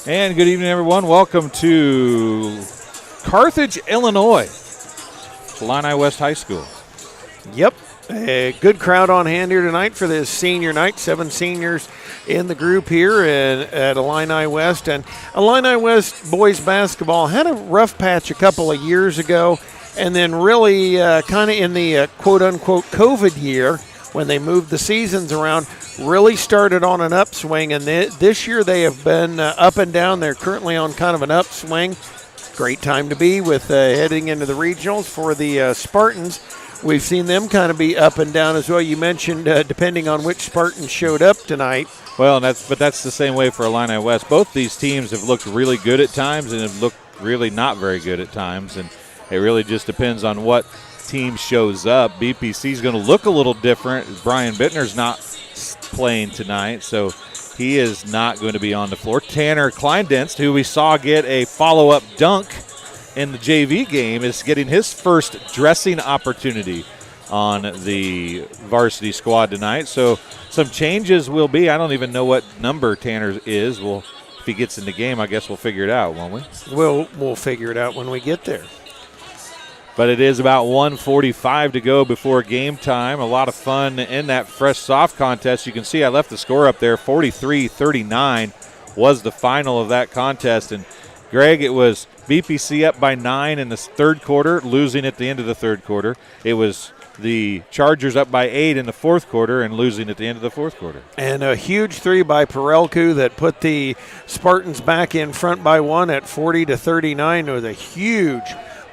And good evening, everyone. Welcome to Carthage, Illinois, Illini West High School. Yep, a good crowd on hand here tonight for this senior night. 7 seniors in the group here at Illini West. And Illini West boys basketball had a rough patch a couple of years ago, and then really kind of in the quote-unquote COVID year when they moved the seasons around, really started on an upswing. And this year they have been up and down. They're currently on kind of an upswing. Great time to be with heading into the regionals for the Spartans. We've seen them kind of be up and down as well. You mentioned depending on which Spartans showed up tonight. Well, that's the same way for Illini West. Both these teams have looked really good at times and have looked really not very good at times. And it really just depends on what team shows up. BPC is going to look a little different. Brian Bittner's not playing tonight, so he is not going to be on the floor. Tanner Kleindenst, who we saw get a follow-up dunk in the JV game, is getting his first dressing opportunity on the varsity squad tonight. So some changes will be. I don't even know what number Tanner is. Well, if he gets in the game, I guess we'll figure it out, won't we? We'll figure it out when we get there. But it is about 1:45 to go before game time. A lot of fun in that fresh soft contest. You can see I left the score up there. 43-39 was the final of that contest. And, Greg, it was BPC up by 9 in the third quarter, losing at the end of the third quarter. It was the Chargers up by 8 in the fourth quarter and losing at the end of the fourth quarter. And a huge three by Perelku that put the Spartans back in front by 1 at 40-39. It was a huge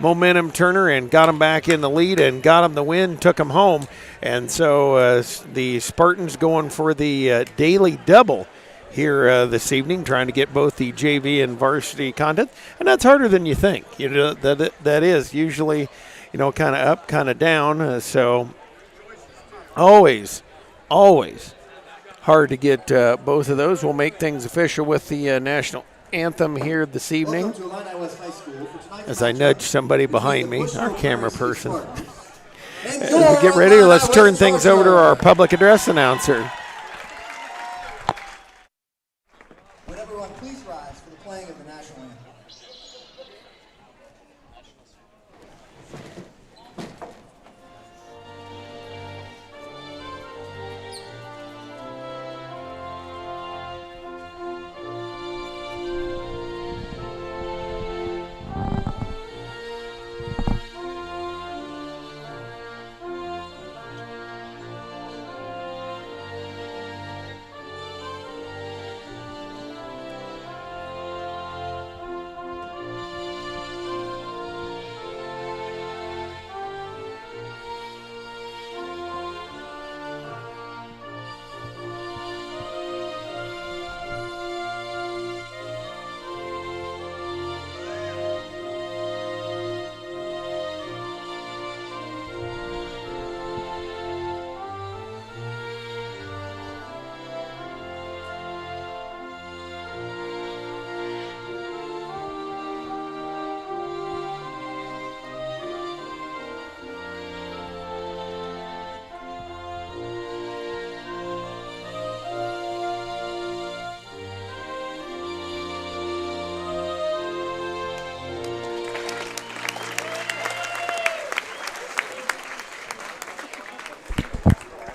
momentum turner and got them back in the lead and got them the win, took them home. And so the Spartans going for the daily double here this evening, trying to get both the JV and varsity content. And that's harder than you think. You know, that is usually, kind of up, kind of down. So always hard to get both of those. We'll make things official with the national anthem here this evening as I nudge somebody behind me, our camera person. As we get ready, let's turn things over to our public address announcer. Would everyone please rise for the playing of the national anthem?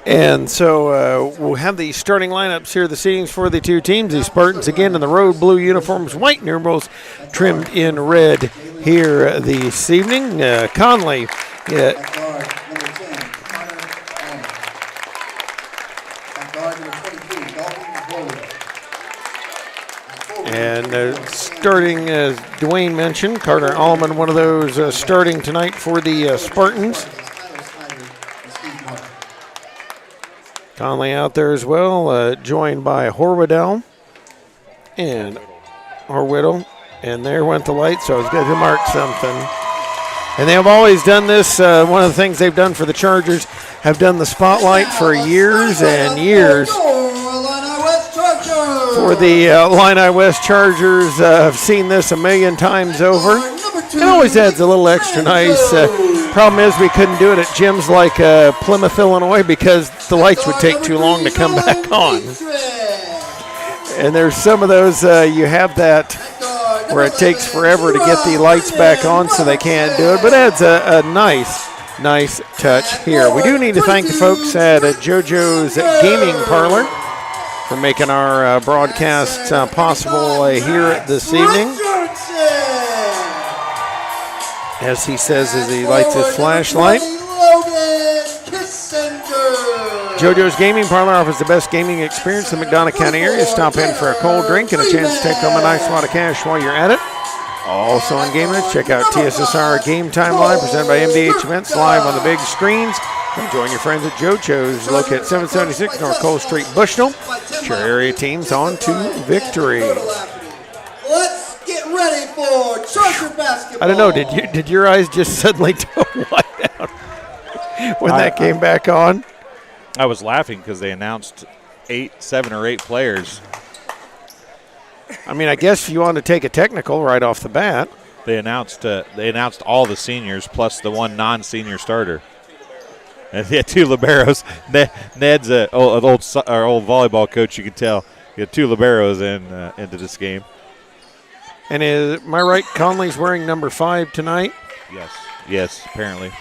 And so we'll have the starting lineups here, the seedings for the two teams. The Spartans again in the road blue uniforms, white numerals trimmed in red here this evening. Conley. And starting, as Dwayne mentioned, Carter Allman, one of those starting tonight for the Spartans. Conley out there as well, joined by Horwedel and Horwedel. And there went the light, so I was going to mark something. And they have always done this. One of the things they've done for the Chargers, have done the spotlight for years and years. For the Illini West Chargers, I've seen this a million times over. It always adds a little extra nice. Problem is we couldn't do it at gyms like Plymouth, Illinois, because the lights would take too long to come back on. And there's some of those, you have that where it takes forever to get the lights back on so they can't do it, but that's a nice touch here. We do need to thank the folks at JoJo's Gaming Parlor for making our broadcast possible here this evening. As he says as he lights his flashlight. JoJo's Gaming Parlor offers the best gaming experience in the McDonough County area. Stop in for a cold drink and a chance to take home a nice wad of cash while you're at it. Also on Game Nights, check out TSSR Game Time Live, presented by MDH Events, live on the big screens. And join your friends at JoJo's, located at 776 North Cole Street, Bushnell. Your area teams on to victory. Let's get ready for Charger basketball. I don't know, did your eyes just suddenly go wide out when that came back on? I was laughing because they announced 7 or 8 players. I mean, I guess if you want to take a technical right off the bat. They announced all the seniors plus the one non-senior starter. And he had 2 liberos. Ned's an old volleyball coach. You can tell he had 2 liberos into this game. And am I right? Conley's wearing number 5 tonight. Yes, apparently.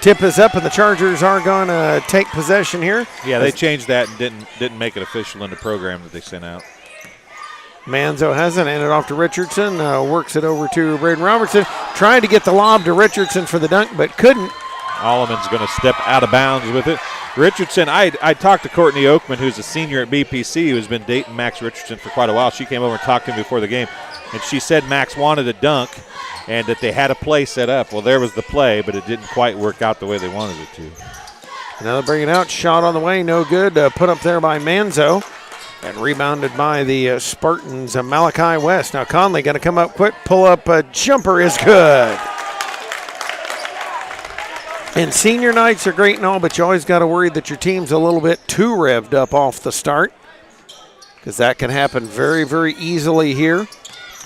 Tip is up, and the Chargers are going to take possession here. Yeah, they changed that and didn't make it official in the program that they sent out. Manzo has it, handed off to Richardson, works it over to Braden Robertson. Tried to get the lob to Richardson for the dunk, but couldn't. Alleman's going to step out of bounds with it. Richardson, I talked to Courtney Oakman, who's a senior at BPC, who's been dating Max Richardson for quite a while. She came over and talked to him before the game, and she said Max wanted a dunk and that they had a play set up. Well, there was the play, but it didn't quite work out the way they wanted it to. Now they'll bring it out. Shot on the way, no good. Put up there by Manzo. And rebounded by the Spartans, Malachi West. Now Conley going to come up quick, pull up a jumper is good. And senior nights are great and all, but you always got to worry that your team's a little bit too revved up off the start, because that can happen very, very easily here.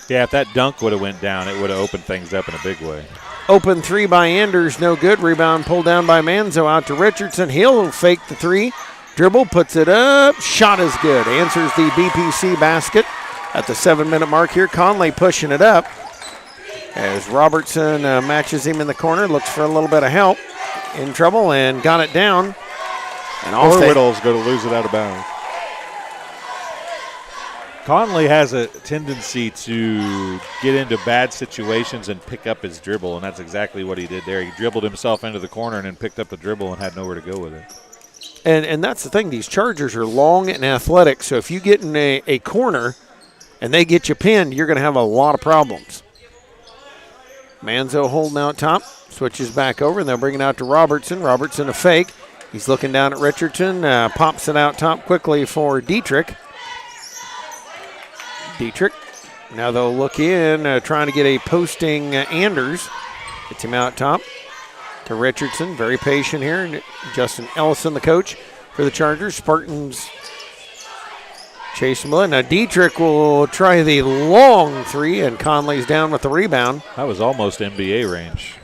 Yeah, if that dunk would have went down, it would have opened things up in a big way. Open 3 by Anders, no good. Rebound pulled down by Manzo out to Richardson. He'll fake the 3. Dribble, puts it up, shot is good. Answers the BPC basket at the 7-minute mark here. Conley pushing it up as Robertson matches him in the corner, looks for a little bit of help. In trouble and got it down. And Whittle's going to lose it out of bounds. Conley has a tendency to get into bad situations and pick up his dribble, and that's exactly what he did there. He dribbled himself into the corner and then picked up the dribble and had nowhere to go with it. And that's the thing. These Chargers are long and athletic, so if you get in a corner and they get you pinned, you're going to have a lot of problems. Manzo holding out top, switches back over, and they'll bring it out to Robertson. Robertson a fake. He's looking down at Richardson, pops it out top quickly for Dietrich. Now they'll look in, trying to get a posting Anders. Gets him out top to Richardson, very patient here. Justin Ellison, the coach for the Chargers. Spartans chase him. Now Dietrich will try the long 3, and Conley's down with the rebound. That was almost NBA range.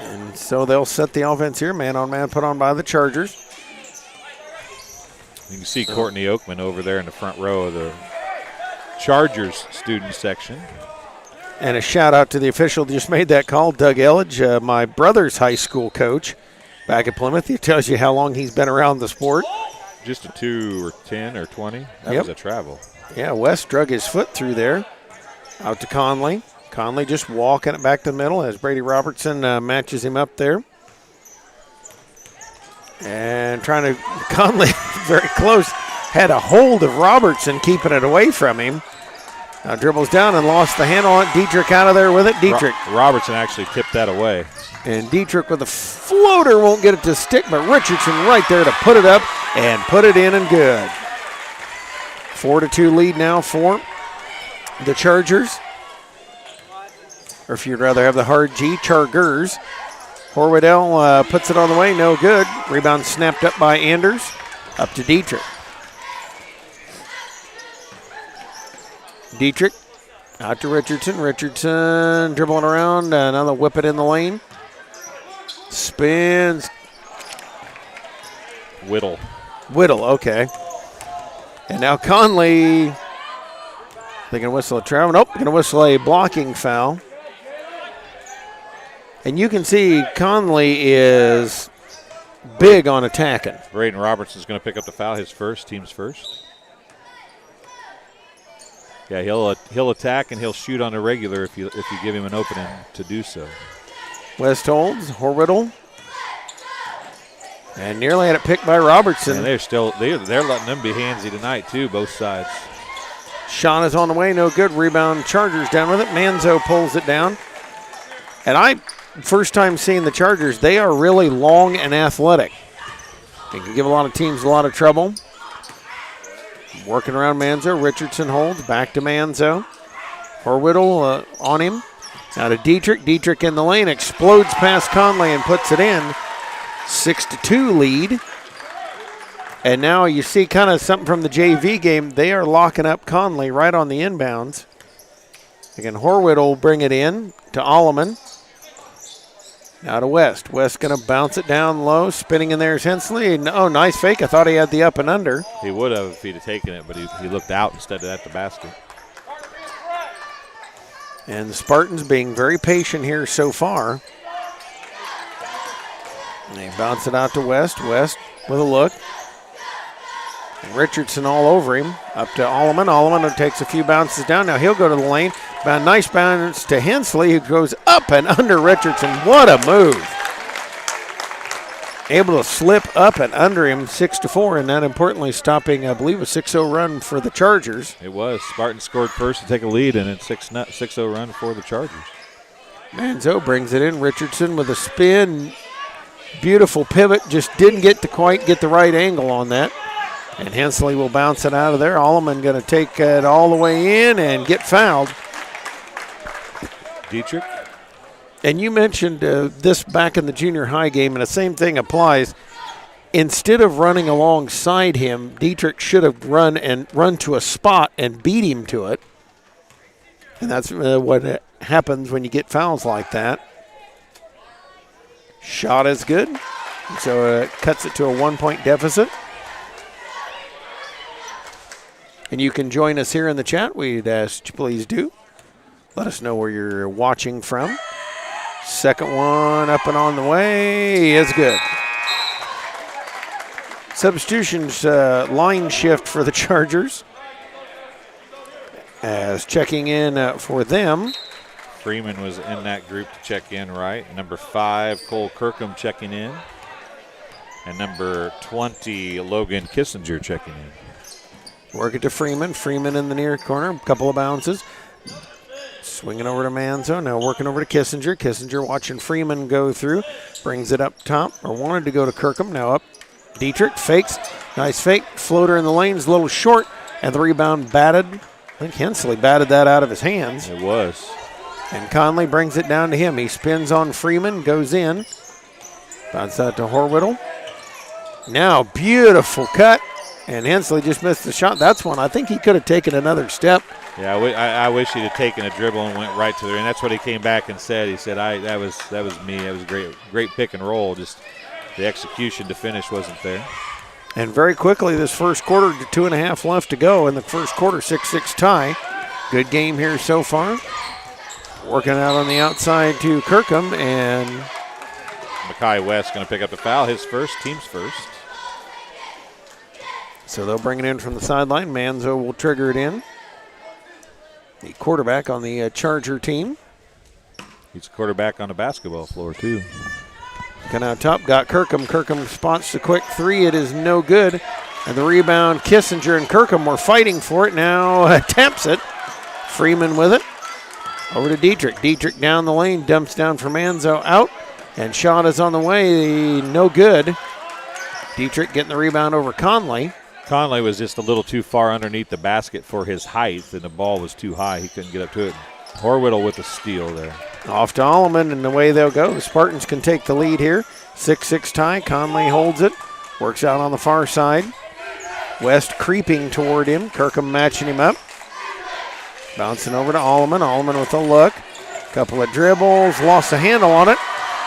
And so they'll set the offense here, man-on-man put on by the Chargers. You can see Courtney Oakman over there in the front row of the Chargers student section. And a shout out to the official who just made that call, Doug Elledge, my brother's high school coach back at Plymouth. He tells you how long he's been around the sport. Just a 2 or 10 or 20. That was a travel. Yeah, West drug his foot through there. Out to Conley. Conley just walking it back to the middle as Brady Robertson matches him up there. And Conley very close, had a hold of Robertson, keeping it away from him. Now dribbles down and lost the handle on it. Dietrich out of there with it. Dietrich. Robertson actually tipped that away. And Dietrich with a floater won't get it to stick, but Richardson right there to put it up and put it in and good. 4-2 lead now for the Chargers. Or if you'd rather have the hard G, Chargers. Horwedel puts it on the way, no good. Rebound snapped up by Anders. Up to Dietrich. Dietrich out to Richardson. Richardson dribbling around. Now they'll whip it in the lane. Spins. Whittle, okay. And now Conley, they're going to whistle a travel. Nope, going to whistle a blocking foul. And you can see Conley is big on attacking. Braden Robertson's going to pick up the foul, his first, team's first. Yeah, he'll attack and he'll shoot on a regular if you give him an opening to do so. West holds, Horwittle. And nearly had it picked by Robertson. And they're letting them be handsy tonight too, both sides. Shot is on the way, no good. Rebound, Chargers down with it. Manzo pulls it down. And first time seeing the Chargers, they are really long and athletic. They can give a lot of teams a lot of trouble. Working around Manzo. Richardson holds. Back to Manzo. Horwittle on him. Now to Dietrich. Dietrich in the lane. Explodes past Conley and puts it in. 6-2 lead. And now you see kind of something from the JV game. They are locking up Conley right on the inbounds. Again, Horwittle will bring it in to Alleman. Now to West. West going to bounce it down low. Spinning in there is Hensley. Oh, nice fake. I thought he had the up and under. He would have if he'd have taken it, but he looked out instead of at the basket. And the Spartans being very patient here so far. And they bounce it out to West. West with a look. And Richardson all over him. Up to Alleman. Alleman takes a few bounces down. Now he'll go to the lane. Nice bounce to Hensley, who goes up and under Richardson. What a move. Able to slip up and under him, 6-4, and that importantly stopping, I believe, a 6-0 run for the Chargers. It was. Spartans scored first to take a lead, and it's 6-0 run for the Chargers. Manzo brings it in. Richardson with a spin. Beautiful pivot. Just didn't get to quite get the right angle on that. And Hensley will bounce it out of there. Alleman going to take it all the way in and get fouled. Dietrich. And you mentioned this back in the junior high game, and the same thing applies. Instead of running alongside him, Dietrich should have run to a spot and beat him to it. And that's what happens when you get fouls like that. Shot is good. So it cuts it to a 1-point deficit. And you can join us here in the chat. We'd ask you please do. Let us know where you're watching from. Second one up and on the way is good. Substitutions line shift for the Chargers. As checking in for them. Freeman was in that group to check in, right? Number 5, Cole Kirkham checking in. And number 20, Logan Kissinger checking in. Work it to Freeman. Freeman in the near corner. A couple of bounces. Swinging over to Manzo. Now working over to Kissinger. Kissinger watching Freeman go through. Brings it up top. Or wanted to go to Kirkham. Now up. Dietrich fakes. Nice fake. Floater in the lane's a little short. And the rebound batted. I think Hensley batted that out of his hands. It was. And Conley brings it down to him. He spins on Freeman. Goes in. Bounce out to Horwittle. Now beautiful cut. And Hensley just missed the shot. That's one. I think he could have taken another step. Yeah, I wish he'd have taken a dribble and went right to there. And that's what he came back and said. He said, that was me. That was great pick and roll. Just the execution to finish wasn't there. And very quickly, this first quarter, 2.5 left to go. In the first quarter, 6-6 tie. Good game here so far. Working out on the outside to Kirkham. And Mackay West going to pick up the foul. His first, team's first. So they'll bring it in from the sideline. Manzo will trigger it in. The quarterback on the Charger team. He's a quarterback on the basketball floor, too. Coming out top, got Kirkham. Kirkham spots the quick three. It is no good. And the rebound, Kissinger and Kirkham were fighting for it. Now attempts it. Freeman with it. Over to Dietrich. Dietrich down the lane, dumps down for Manzo out. And shot is on the way. No good. Dietrich getting the rebound over Conley. Conley was just a little too far underneath the basket for his height, and the ball was too high. He couldn't get up to it. Horwittle with the steal there. Off to Alleman, and away they'll go. The Spartans can take the lead here. 6-6 tie. Conley holds it. Works out on the far side. West creeping toward him. Kirkham matching him up. Bouncing over to Alleman. Alleman with a look. Couple of dribbles. Lost the handle on it.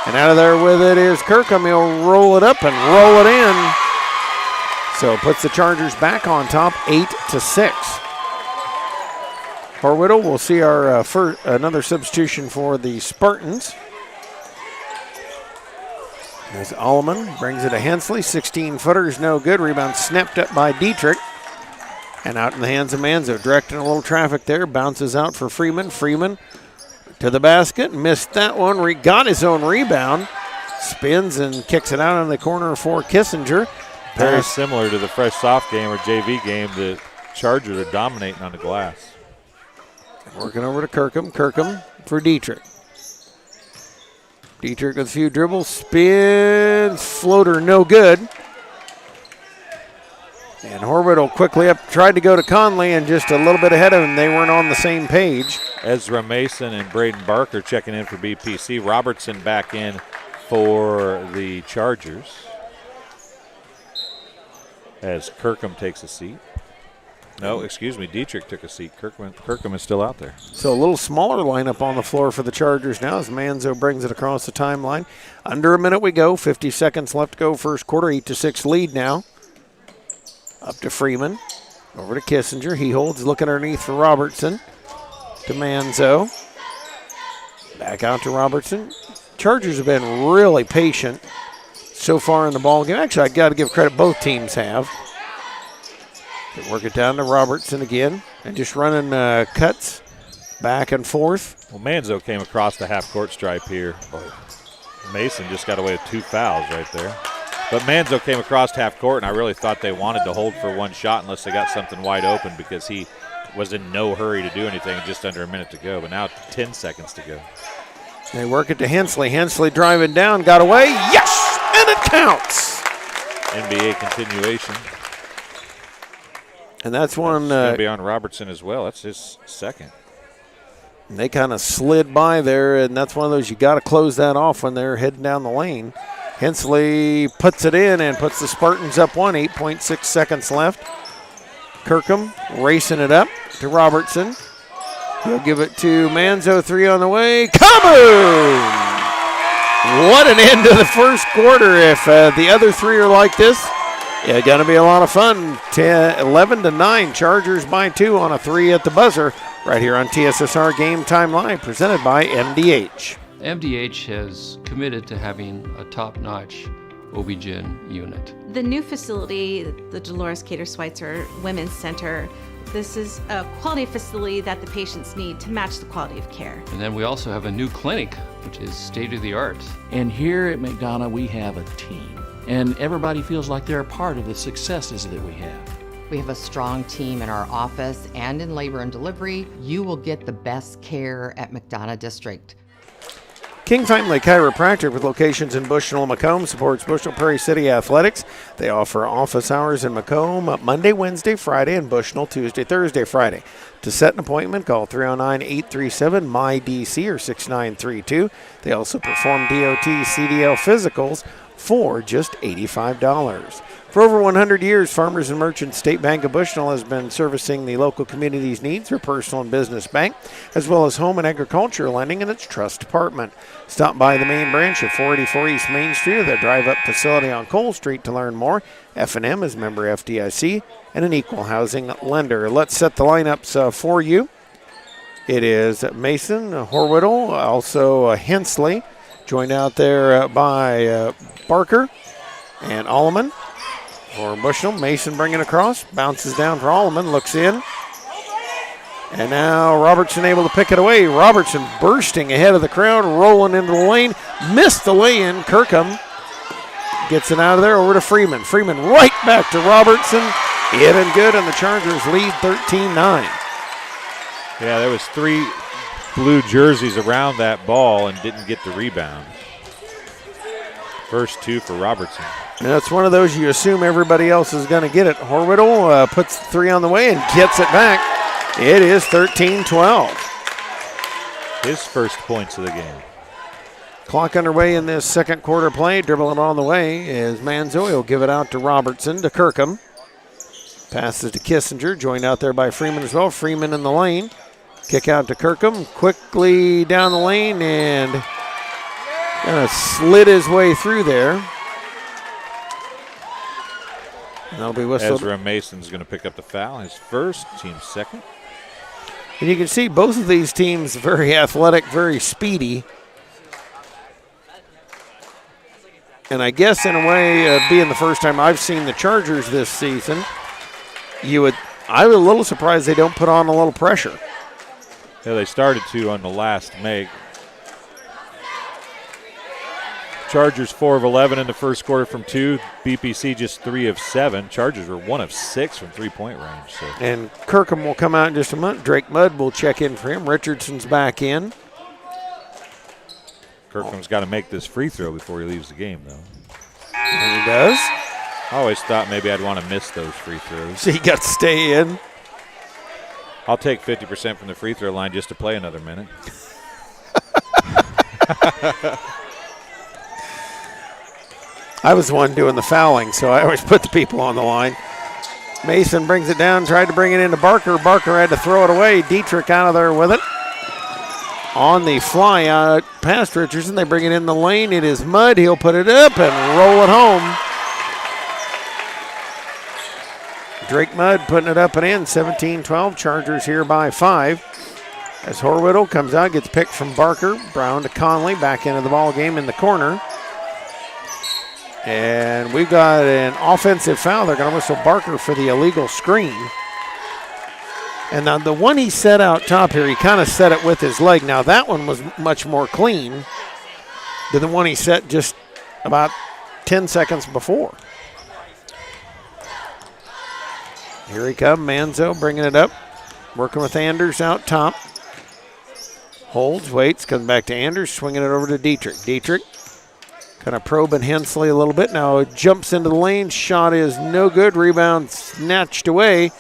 And out of there with it is Kirkham. He'll roll it up and roll it in. So it puts the Chargers back on top, 8-6. Horwittle will see our another substitution for the Spartans. As Allman brings it to Hensley, 16-footer is no good. Rebound snapped up by Dietrich. And out in the hands of Manzo, directing a little traffic there. Bounces out for Freeman. Freeman to the basket, missed that one. Got his own rebound. Spins and kicks it out on the corner for Kissinger. Very similar to the fresh soft game or JV game. The Chargers are dominating on the glass. Working over to Kirkham. Kirkham for Dietrich. Dietrich with a few dribbles. Spins. Floater no good. And Horwittle quickly up, tried to go to Conley and just a little bit ahead of him. They weren't on the same page. Ezra Mason and Braden Barker checking in for BPC. Robertson back in for the Chargers as Kirkham takes a seat. No, excuse me, Dietrich took a seat. Kirkham is still out there. So a little smaller lineup on the floor for the Chargers now as Manzo brings it across the timeline. Under a minute we go, 50 seconds left to go first quarter, 8-6 lead now. Up to Freeman, over to Kissinger. He holds, looking underneath for Robertson. To Manzo. Back out to Robertson. Chargers have been really patient so far in the ball game. Actually, I got to give credit, both teams have. They work it down to Robertson again, and just running cuts back and forth. Well, Manzo came across the half-court stripe here. Mason just got away with 2 fouls right there. But Manzo came across half-court, and I really thought they wanted to hold for one shot unless they got something wide open because he was in no hurry to do anything, just under a minute to go. But now 10 seconds to go. They work it to Hensley. Hensley driving down, got away. Yes! And it counts. NBA continuation. And that's one. Going to be on Robertson as well. That's his second. They kind of slid by there, and that's one of those you got to close that off when they're heading down the lane. Hensley puts it in and puts the Spartans up 8.6 seconds left. Kirkham racing it up to Robertson. He'll give it to Manzo, 3 on the way. Kaboom! What an end to the first quarter. If the other 3 are like this, it's going to be a lot of fun. 11-9, Chargers by 2 on a 3 at the buzzer right here on TSSR Game Time Live, presented by MDH. MDH has committed to having a top-notch OB-GYN unit. The new facility, the Dolores Cater Schweitzer Women's Center, this is a quality facility that the patients need to match the quality of care. And then we also have a new clinic, which is state-of-the-art. And here at McDonough, we have a team. And everybody feels like they're a part of the successes that we have. We have a strong team in our office and in labor and delivery. You will get the best care at McDonough District. King Family Chiropractic, with locations in Bushnell and Macomb, supports Bushnell Prairie City Athletics. They offer office hours in Macomb Monday, Wednesday, Friday, and Bushnell Tuesday, Thursday, Friday. To set an appointment, call 309-837-MY-DC or 6932. They also perform DOT CDL physicals for just $85. For over 100 years, Farmers and Merchants State Bank of Bushnell has been servicing the local community's needs through personal and business bank, as well as home and agricultural lending in its trust department. Stop by the main branch at 484 East Main Street or the drive-up facility on Cole Street to learn more. F&M is member FDIC and an equal housing lender. Let's set the lineups for you. It is Mason, Horwittle, also Hensley, joined out there by Barker and Allman. For Bushnell, Mason bringing across, bounces down for Allman, looks in. And now Robertson able to pick it away. Robertson bursting ahead of the crowd, rolling into the lane, missed the lay-in. Kirkham gets it out of there over to Freeman. Freeman right back to Robertson, in and good, and the Chargers lead 13-9. Yeah, there was 3 blue jerseys around that ball and didn't get the rebound. First 2 for Robertson. And that's one of those you assume everybody else is going to get it. Horwittle puts 3 on the way and gets it back. It is 13-12. His first points of the game. Clock underway in this second quarter play. Dribbling on the way is Manzo. He'll give it out to Robertson, to Kirkham. Passes to Kissinger, joined out there by Freeman as well. Freeman in the lane. Kick out to Kirkham. Quickly down the lane and kind of slid his way through there. And that'll be whistled. Ezra Mason's going to pick up the foul, his first, team's second. And you can see both of these teams very athletic, very speedy. And I guess in a way, being the first time I've seen the Chargers this season, I was a little surprised they don't put on a little pressure. Yeah, they started to on the last make. Chargers 4 of 11 in the first quarter from 2. BPC just 3 of 7. Chargers were 1 of 6 from 3-point range. So. And Kirkham will come out in just a minute. Drake Mudd will check in for him. Richardson's back in. Kirkham's got to make this free throw before he leaves the game, though. And he does. I always thought maybe I'd want to miss those free throws. So he got to stay in. I'll take 50% from the free throw line just to play another minute. I was the one doing the fouling, so I always put the people on the line. Mason brings it down, tried to bring it into Barker. Barker had to throw it away. Dietrich out of there with it. On the fly out past Richardson, they bring it in the lane. It is Mudd. He'll put it up and roll it home. Drake Mudd putting it up and in. 17-12. Chargers here by 5. As Horwittle comes out, gets picked from Barker. Brown to Conley, back into the ball game in the corner. And we've got an offensive foul. They're going to whistle Barker for the illegal screen. And now the one he set out top here, he kind of set it with his leg. Now that one was much more clean than the one he set just about 10 seconds before. Here he comes, Manzo bringing it up. Working with Anders out top. Holds, waits, comes back to Anders, swinging it over to Dietrich. Dietrich kind of probing Hensley a little bit. Now it jumps into the lane. Shot is no good. Rebound snatched away.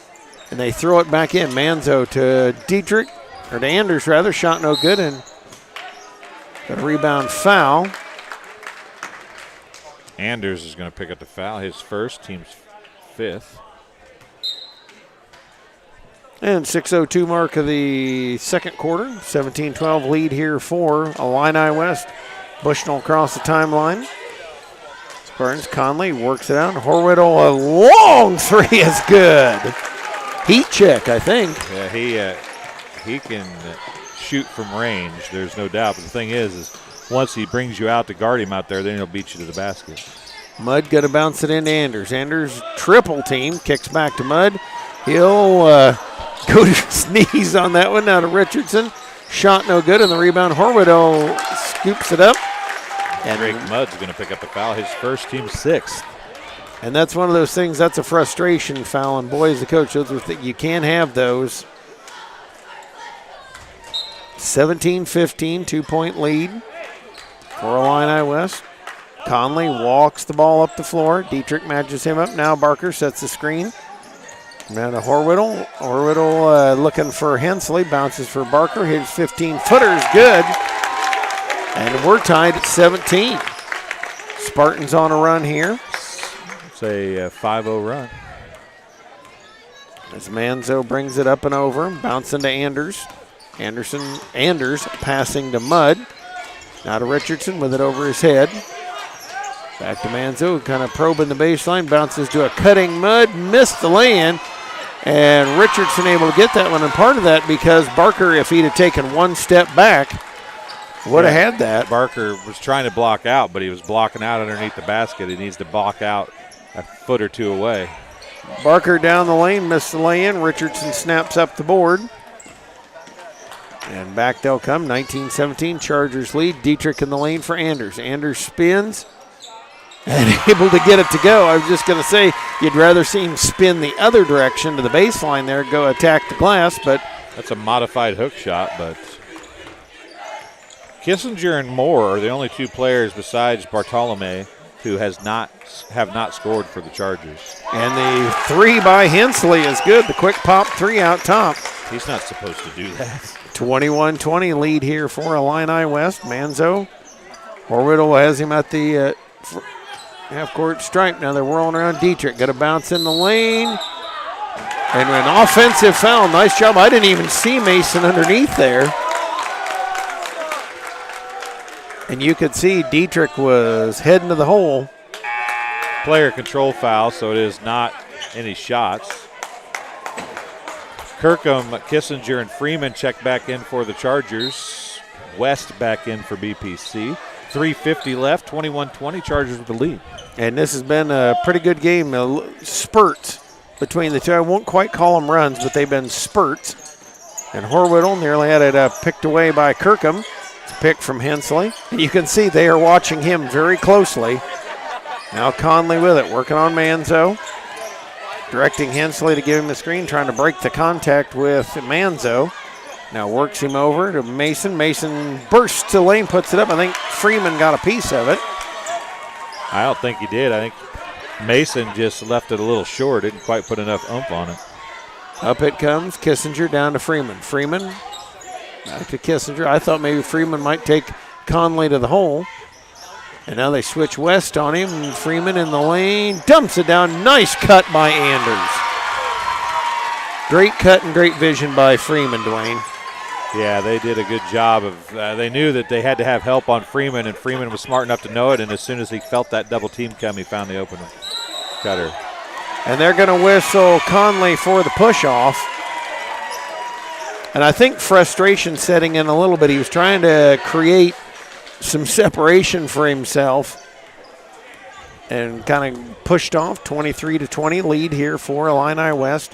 And they throw it back in. Manzo to Dietrich, or to Anders rather. Shot no good, and got a rebound foul. Anders is going to pick up the foul, his first, team's 5th. And 6:02 mark of the second quarter. 17-12 lead here for Illini West. Bushnell across the timeline. Spartans, Conley works it out. Horwittle, a long three is good. Heat check, I think. Yeah, he can shoot from range, there's no doubt. But the thing is once he brings you out to guard him out there, then he'll beat you to the basket. Mudd going to bounce it into Anders. Anders triple team, kicks back to Mudd. He'll go to his knees on that one. Now to Richardson. Shot no good, and the rebound. Horwittle scoops it up. And Drake Mudd's going to pick up the foul, his first, team 6th. And that's one of those things, that's a frustration foul. And boy, as the coach, you can't have those. 17-15, 2-point lead for Illini West. Conley walks the ball up the floor. Dietrich matches him up. Now Barker sets the screen. Now to Horwittle. Horwittle looking for Hensley. Bounces for Barker. His 15-footer is good. And we're tied at 17. Spartans on a run here. It's a 5-0 run. As Manzo brings it up and over. Bouncing to Anders. Anders passing to Mudd. Now to Richardson with it over his head. Back to Manzo, kind of probing the baseline. Bounces to a cutting Mudd. Missed the lay-in. And Richardson able to get that one. And part of that because Barker, if he'd have taken one step back, would have had that. Barker was trying to block out, but he was blocking out underneath the basket. He needs to block out a foot or two away. Barker down the lane, missed the lay-in. Richardson snaps up the board. And back they'll come, 19-17, Chargers lead. Dietrich in the lane for Anders. Anders spins and able to get it to go. I was just going to say, you'd rather see him spin the other direction to the baseline there, go attack the glass, but that's a modified hook shot, but Kissinger and Moore are the only two players besides Bartolome who have not scored for the Chargers. And the three by Hensley is good. The quick pop three out top. He's not supposed to do that. 21-20 lead here for Illini West. Manzo. Horwittle has him at the half-court stripe. Now they're whirling around Dietrich. Got to bounce in the lane. And an offensive foul. Nice job. I didn't even see Mason underneath there. And you could see Dietrich was heading to the hole. Player control foul, so it is not any shots. Kirkham, Kissinger, and Freeman check back in for the Chargers. West back in for BPC. 3:50 left, 21-20, Chargers with the lead. And this has been a pretty good game. Spurts between the two. I won't quite call them runs, but they've been spurts. And Horwittle nearly had it picked away by Kirkham. It's a pick from Hensley. And you can see they are watching him very closely. Now Conley with it, working on Manzo. Directing Hensley to give him the screen, trying to break the contact with Manzo. Now works him over to Mason. Mason bursts to lane, puts it up. I think Freeman got a piece of it. I don't think he did. I think Mason just left it a little short, didn't quite put enough oomph on it. Up it comes, Kissinger down to Freeman. Freeman back to Kissinger. I thought maybe Freeman might take Conley to the hole. And now they switch West on him. Freeman in the lane, dumps it down. Nice cut by Anders. Great cut and great vision by Freeman, Dwayne. Yeah, they did a good job of, they knew that they had to have help on Freeman, and Freeman was smart enough to know it, and as soon as he felt that double team come, he found the open cutter. And they're going to whistle Conley for the push-off. And I think frustration setting in a little bit. He was trying to create some separation for himself and kind of pushed off. 23-20 lead here for Illini West.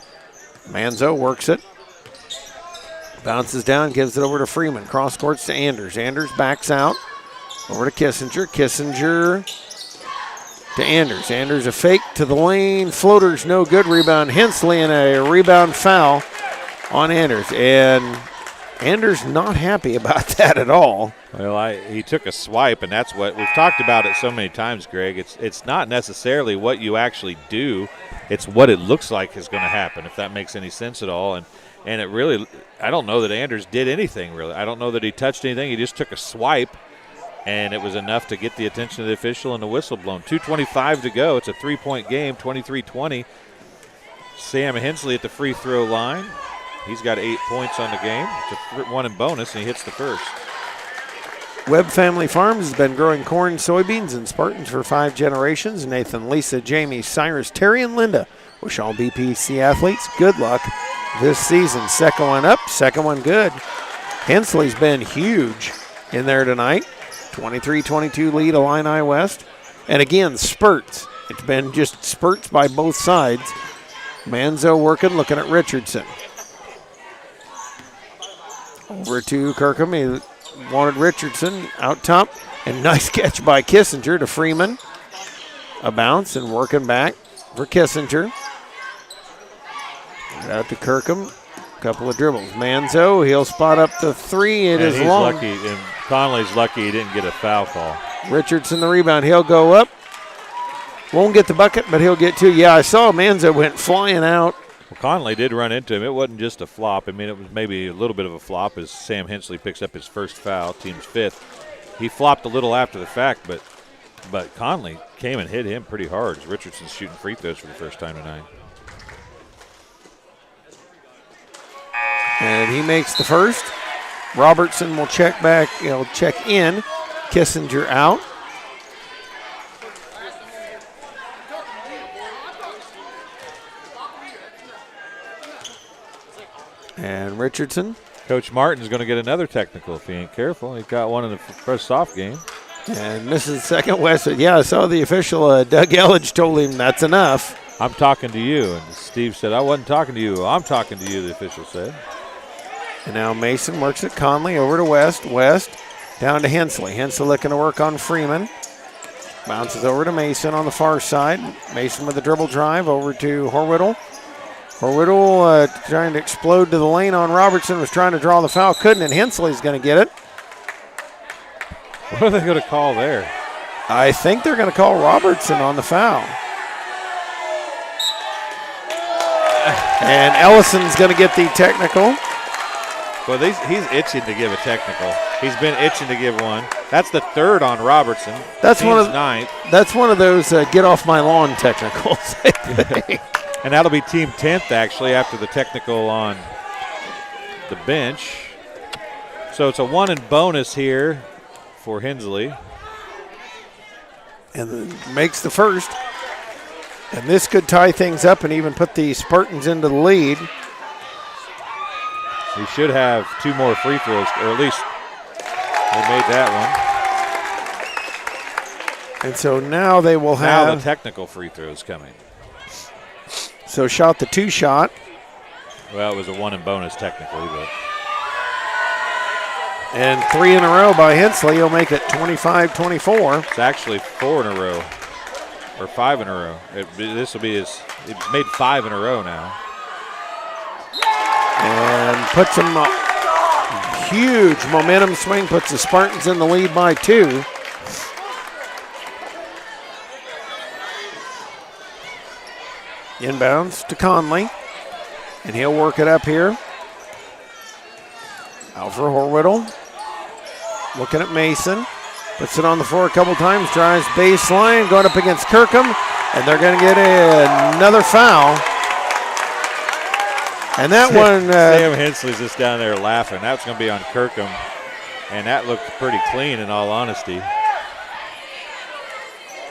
Manzo works it. Bounces down, gives it over to Freeman. Cross courts to Anders. Anders backs out. Over to Kissinger. Kissinger to Anders. Anders a fake to the lane. Floater's no good. Rebound Hensley and a rebound foul on Anders. And Anders not happy about that at all. Well, he took a swipe, and that's what we've talked about it so many times, Greg. It's not necessarily what you actually do. It's what it looks like is going to happen, if that makes any sense at all. And it really, I don't know that Anders did anything, really. I don't know that he touched anything. He just took a swipe, and it was enough to get the attention of the official and the whistle blown. 2:25 to go. It's a three-point game, 23-20. Sam Hensley at the free throw line. He's got 8 points on the game. It's a one in bonus, and he hits the first. Webb Family Farms has been growing corn, soybeans, and Spartans for 5 generations. Nathan, Lisa, Jamie, Cyrus, Terry, and Linda wish all BPC athletes good luck this season. Second one up, second one good. Hensley's been huge in there tonight. 23-22 lead Illini West. And again, spurts. It's been just spurts by both sides. Manzo working, looking at Richardson. Over to Kirkham. He wanted Richardson out top. And nice catch by Kissinger to Freeman. A bounce and working back for Kissinger. Out to Kirkham. Couple of dribbles. Manzo, he'll spot up the three. It is long. Lucky, and Conley's lucky he didn't get a foul call. Richardson the rebound. He'll go up. Won't get the bucket, but he'll get two. Yeah, I saw Manzo went flying out. Well, Conley did run into him. It wasn't just a flop. I mean, it was maybe a little bit of a flop as Sam Hensley picks up his first foul, team's 5th. He flopped a little after the fact, but Conley came and hit him pretty hard as Richardson's shooting free throws for the first time tonight. And he makes the first. Robertson will check back, check in. Kissinger out. And Richardson. Coach Martin's going to get another technical if he ain't careful. He got one in the first off game. And misses the second. West. Yeah, I saw the official, Doug Elledge, told him that's enough. I'm talking to you. And Steve said, I wasn't talking to you. I'm talking to you, the official said. And now Mason works at Conley over to West. West down to Hensley. Hensley looking to work on Freeman. Bounces over to Mason on the far side. Mason with a dribble drive over to Horwittle. Horwittle trying to explode to the lane on Robertson. Was trying to draw the foul. Couldn't, and Hensley's going to get it. What are they going to call there? I think they're going to call Robertson on the foul. And Ellison's going to get the technical. Well, he's itching to give a technical. He's been itching to give one. That's the third on Robertson. That's one of ninth. That's one of those get off my lawn technicals. I think. And that'll be team 10th actually after the technical on the bench. So it's a one in bonus here for Hensley. And makes the first. And this could tie things up and even put the Spartans into the lead. We should have 2 more free throws, or at least they made that one. And so now they will have. Now the technical free throws coming. So shot the 2 shot. Well, it was a 1 in bonus technically, but. And 3 in a row by Hensley. He'll make it 25-24. It's actually 4 in a row, or 5 in a row. This will be his. It's made 5 in a row now. And puts them huge momentum swing. Puts the Spartans in the lead by 2. Inbounds to Conley, and he'll work it up here. Out for Horwittle. Looking at Mason. Puts it on the floor a couple times. Drives baseline. Going up against Kirkham. And they're going to get another foul. And that one. Sam Hensley's just down there laughing. That's going to be on Kirkham. And that looked pretty clean in all honesty.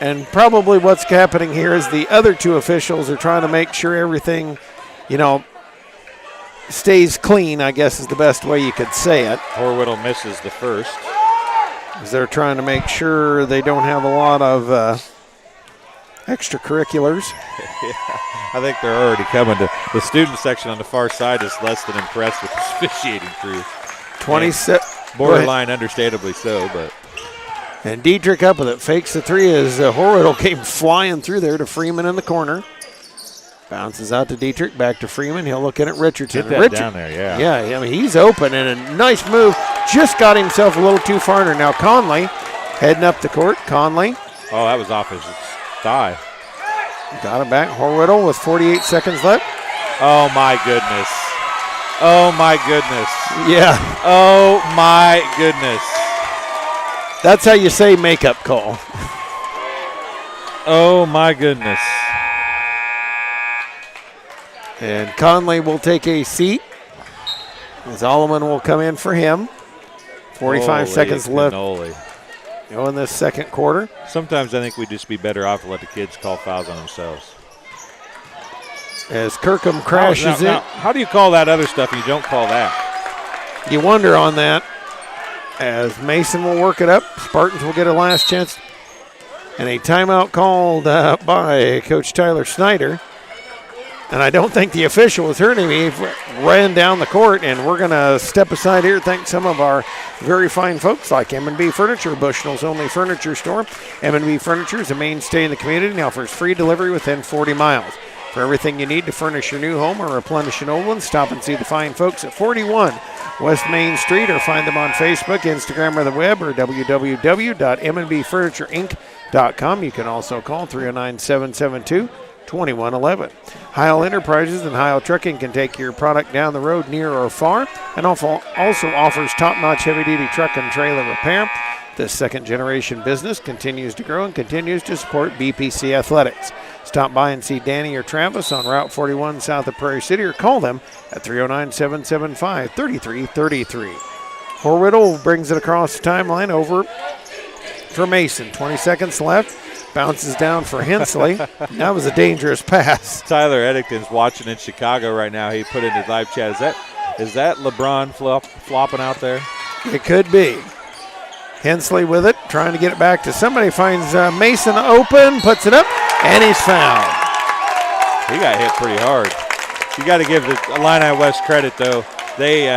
And probably what's happening here is the other 2 officials are trying to make sure everything, stays clean, I guess is the best way you could say it. Horwittle misses the first. As they're trying to make sure they don't have a lot of extracurriculars. I think they're already coming to the student section on the far side is less than impressed with the officiating crew. 27. Borderline, understandably so, but. And Dietrich up with it, fakes the 3 as Horwittle came flying through there to Freeman in the corner. Bounces out to Dietrich, back to Freeman. He'll look in at Richardson. Get that down there, yeah. Yeah, I mean, he's open and a nice move. Just got himself a little too far. Now Conley heading up the court. Conley. Oh, that was off his thigh. Got it back. Horwittle with 48 seconds left. Oh, my goodness. Oh, my goodness. Yeah. Oh, my goodness. That's how you say makeup call. Oh, my goodness. And Conley will take a seat as Alleman will come in for him. 45 seconds left in this second quarter. Sometimes I think we'd just be better off to let the kids call fouls on themselves. As Kirkham crashes now, how do you call that other stuff and you don't call that? You wonder on that. As Mason will work it up, Spartans will get a last chance. And a timeout called by Coach Tyler Snyder. And I don't think the official was hurting me. He ran down the court, and we're going to step aside here. Thank some of our very fine folks like M&B Furniture, Bushnell's only furniture store. M&B Furniture is a mainstay in the community and offers free delivery within 40 miles. For everything you need to furnish your new home or replenish an old one, stop and see the fine folks at 41 West Main Street, or find them on Facebook, Instagram, or the web, or www.mbfurniturinc.com. You can also call 309-772-2111. Heil Enterprises and Heil Trucking can take your product down the road near or far, and also offers top-notch heavy-duty truck and trailer repair. This second-generation business continues to grow and continues to support BPC Athletics. Stop by and see Danny or Travis on Route 41 south of Prairie City, or call them at 309-775-3333. Horwittle brings it across the timeline over for Mason. 20 seconds left. Bounces down for Hensley. That was a dangerous pass. Tyler Eddington's watching in Chicago right now. He put in his live chat. Is that LeBron flopping out there? It could be. Hensley with it, trying to get it back to somebody. Finds Mason open, puts it up, and he's fouled. He got hit pretty hard. You got to give the Illini West credit, though. They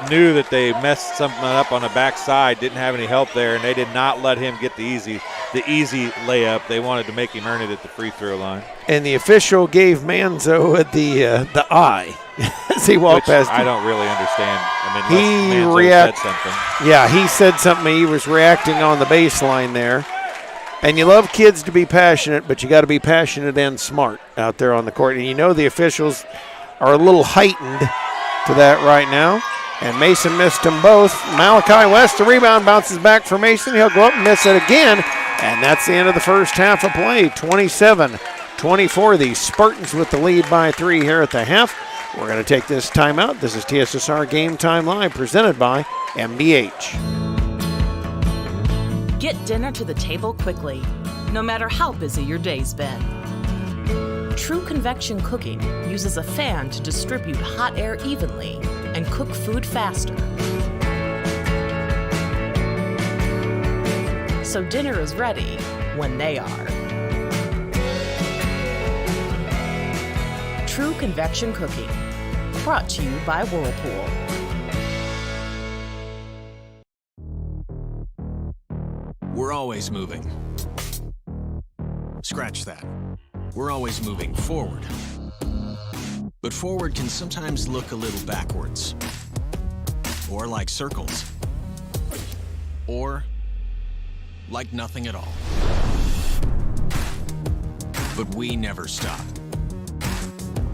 knew that they messed something up on the backside, didn't have any help there, and they did not let him get the easy layup. They wanted to make him earn it at the free throw line. And the official gave Manzo the eye as he walked past him. I don't really understand. I mean, he said something. Yeah, he said something. He was reacting on the baseline there. And you love kids to be passionate, but you got to be passionate and smart out there on the court. And you know the officials are a little heightened to that right now. And Mason missed them both. Malachi West, the rebound, bounces back for Mason. He'll go up and miss it again. And that's the end of the first half of play. 27-24. The Spartans with the lead by 3 here at the half. We're going to take this timeout. This is TSSR Game Time Live, presented by MBH. Get dinner to the table quickly, no matter how busy your day's been. True convection cooking uses a fan to distribute hot air evenly and cook food faster. So dinner is ready when they are. True convection cooking, brought to you by Whirlpool. We're always moving. Scratch that. We're always moving forward. But forward can sometimes look a little backwards. Or like circles. Or like nothing at all. But we never stop.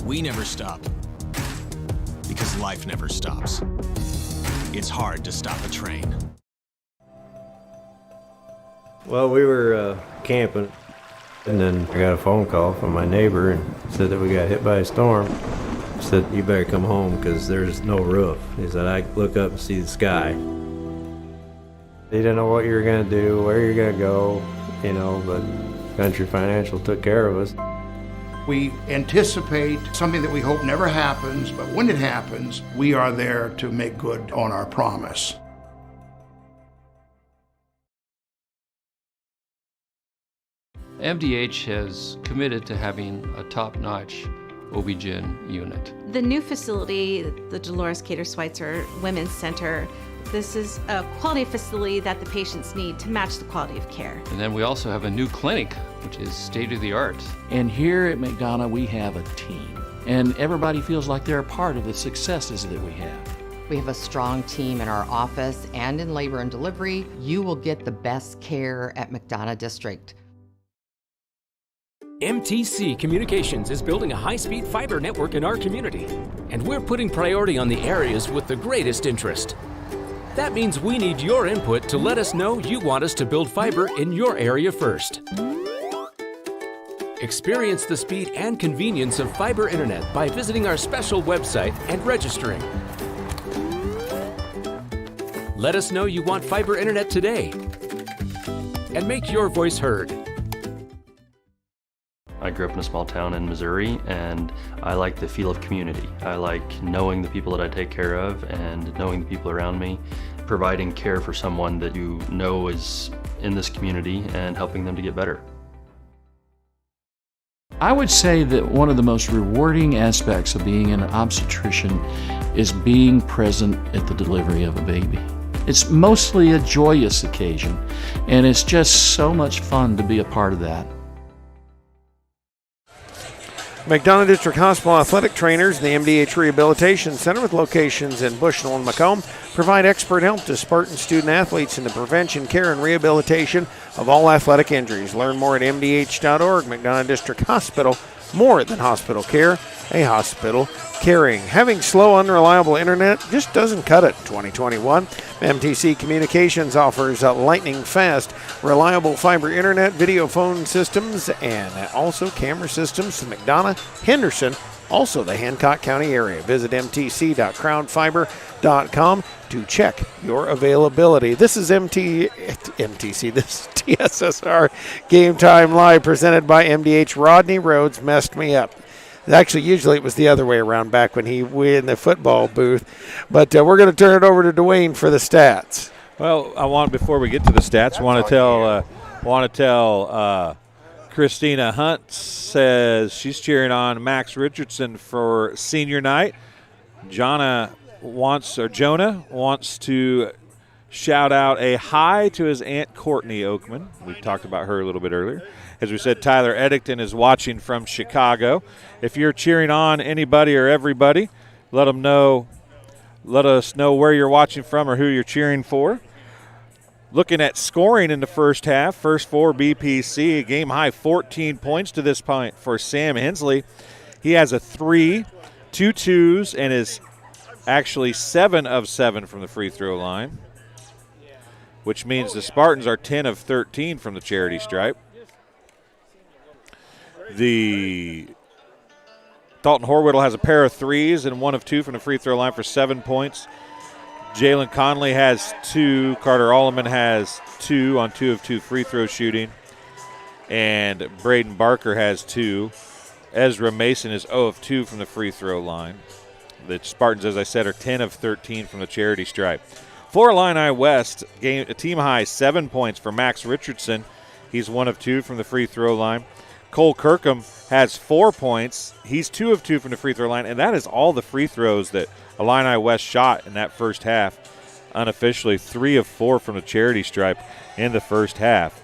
We never stop. Because life never stops. It's hard to stop a train. Well, we were camping, and then I got a phone call from my neighbor and said that we got hit by a storm. He said, "You better come home because there's no roof." He said, "I look up and see the sky." He didn't know what you were going to do, where you're going to go, but Country Financial took care of us. We anticipate something that we hope never happens, but when it happens, we are there to make good on our promise. MDH has committed to having a top-notch OB-GYN unit. The new facility, the Dolores Cater Schweitzer Women's Center, this is a quality facility that the patients need to match the quality of care. And then we also have a new clinic, which is state-of-the-art. And here at McDonough, we have a team. And everybody feels like they're a part of the successes that we have. We have a strong team in our office and in labor and delivery. You will get the best care at McDonough District. MTC Communications is building a high-speed fiber network in our community, and we're putting priority on the areas with the greatest interest. That means we need your input to let us know you want us to build fiber in your area first. Experience the speed and convenience of fiber internet by visiting our special website and registering. Let us know you want fiber internet today, and make your voice heard. I grew up in a small town in Missouri, and I like the feel of community. I like knowing the people that I take care of and knowing the people around me, providing care for someone that you know is in this community and helping them to get better. I would say that one of the most rewarding aspects of being an obstetrician is being present at the delivery of a baby. It's mostly a joyous occasion, and it's just so much fun to be a part of that. McDonough District Hospital athletic trainers and the MDH Rehabilitation Center, with locations in Bushnell and Macomb, provide expert help to Spartan student athletes in the prevention, care, and rehabilitation of all athletic injuries. Learn more at mdh.org. McDonough District Hospital, more than hospital care, a hospital caring. Having slow, unreliable internet just doesn't cut it. 2021, MTC Communications offers lightning-fast, reliable fiber internet, video phone systems, and also camera systems to McDonough, Henderson, also the Hancock County area. Visit mtc.crownfiber.com to check your availability. This is MTC, this is TSSR Game Time Live, presented by MDH. Rodney Rhodes messed me up. Actually, usually it was the other way around back when he was in the football booth. But we're going to turn it over to Dwayne for the stats. Well, before we get to the stats, want to tell Christina Hunt says she's cheering on Max Richardson for senior night. Jonah wants to shout out a hi to his Aunt Courtney Oakman. We talked about her a little bit earlier. As we said, Tyler Eddington is watching from Chicago. If you're cheering on anybody or everybody, let us know where you're watching from or who you're cheering for. Looking at scoring in the first half, first for BPC, a game-high 14 points to this point for Sam Hensley. He has a 3, 2 twos, and is actually 7 of 7 from the free throw line, which means the Spartans are 10 of 13 from the charity stripe. The Dalton Horwittle has a pair of 3s and 1 of 2 from the free throw line for 7 points. Jalen Conley has 2. Carter Alleman has 2 on 2 of 2 free throw shooting. And Braden Barker has 2. Ezra Mason is 0 of 2 from the free throw line. The Spartans, as I said, are 10 of 13 from the charity stripe. For Illini West, a team high 7 points for Max Richardson. He's 1 of 2 from the free throw line. Cole Kirkham has 4 points. He's 2 of 2 from the free throw line, and that is all the free throws that Illini West shot in that first half. Unofficially, 3 of 4 from the charity stripe in the first half.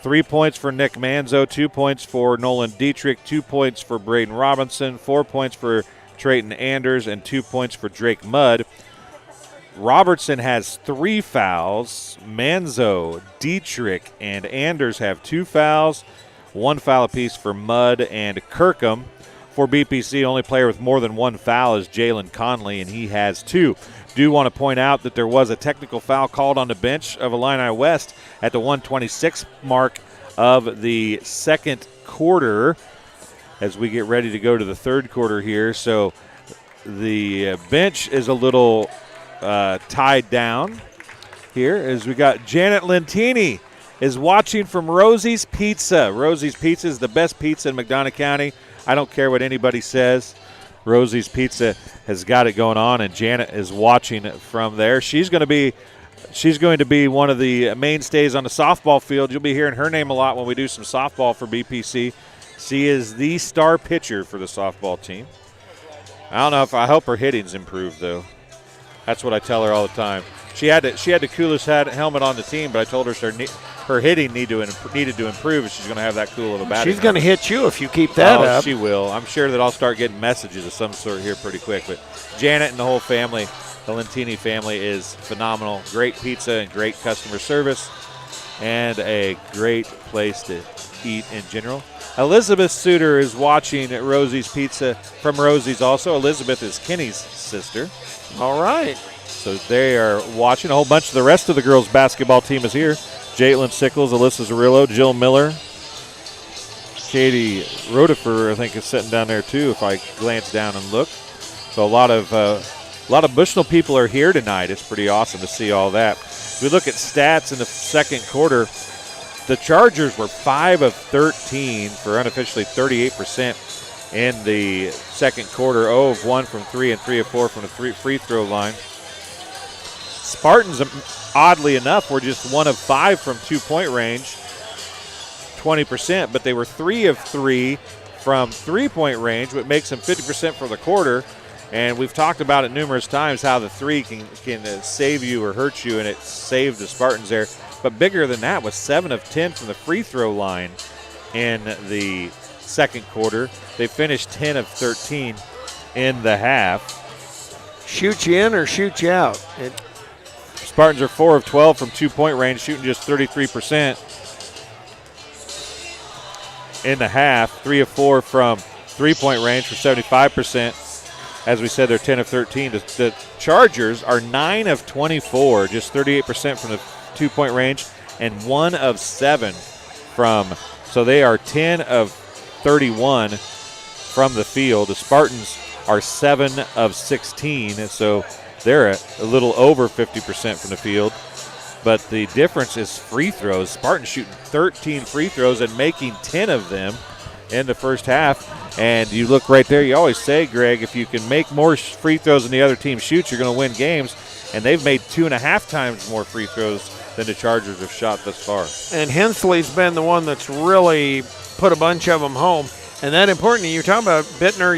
3 points for Nick Manzo, 2 points for Nolan Dietrich, 2 points for Braden Robinson, 4 points for Trayton Anders, and 2 points for Drake Mudd. Robertson has 3 fouls. Manzo, Dietrich, and Anders have 2 fouls. 1 foul apiece for Mudd and Kirkham. For BPC, only player with more than 1 foul is Jalen Conley, and he has 2. Do want to point out that there was a technical foul called on the bench of Illini West at the 1:26 mark of the second quarter as we get ready to go to the third quarter here. So the bench is a little tied down here as we got Janet Lentini is watching from Rosie's Pizza. Rosie's Pizza is the best pizza in McDonough County. I don't care what anybody says. Rosie's Pizza has got it going on, and Janet is watching from there. She's going to be one of the mainstays on the softball field. You'll be hearing her name a lot when we do some softball for BPC. She is the star pitcher for the softball team. I hope her hitting's improved, though. That's what I tell her all the time. She had the coolest helmet on the team, but I told her her hitting needed to improve if she's going to have that cool of a batting. She's going to hit you if you keep that up. She will. I'm sure that I'll start getting messages of some sort here pretty quick. But Janet and the whole family, the Lentini family, is phenomenal. Great pizza and great customer service and a great place to eat in general. Elizabeth Suter is watching at Rosie's Pizza from Rosie's also. Elizabeth is Kenny's sister. All right. So they are watching. A whole bunch of the rest of the girls' basketball team is here. Jaitlin Sickles, Alyssa Zarillo, Jill Miller, Katie Rotifer, I think, is sitting down there too. If I glance down and look, so a lot of Bushnell people are here tonight. It's pretty awesome to see all that. If we look at stats in the second quarter, the Chargers were 5 of 13 for unofficially 38% in the second quarter. 0 of 1 from 3 and 3 of 4 from the free throw line. Spartans, oddly enough, were just 1 of 5 from 2-point range, 20%, but they were 3 of 3 from 3-point range, which makes them 50% for the quarter. And we've talked about it numerous times how the 3 can save you or hurt you, and it saved the Spartans there. But bigger than that was 7 of 10 from the free throw line in the second quarter. They finished 10 of 13 in the half. Shoot you in or shoot you out? Spartans are 4 of 12 from 2-point range, shooting just 33% in the half. 3 of 4 from 3-point range for 75%. As we said, they're 10 of 13. The Chargers are 9 of 24, just 38% from the 2-point range, and 1 of 7 from. So they are 10 of 31 from the field. The Spartans are 7 of 16, so they're a little over 50% from the field. But the difference is free throws. Spartans shooting 13 free throws and making 10 of them in the first half. And you look right there, you always say, Greg, if you can make more free throws than the other team shoots, you're going to win games. And they've made 2.5 times more free throws than the Chargers have shot thus far. And Hensley's been the one that's really put a bunch of them home. And that important, you're talking about Bittner,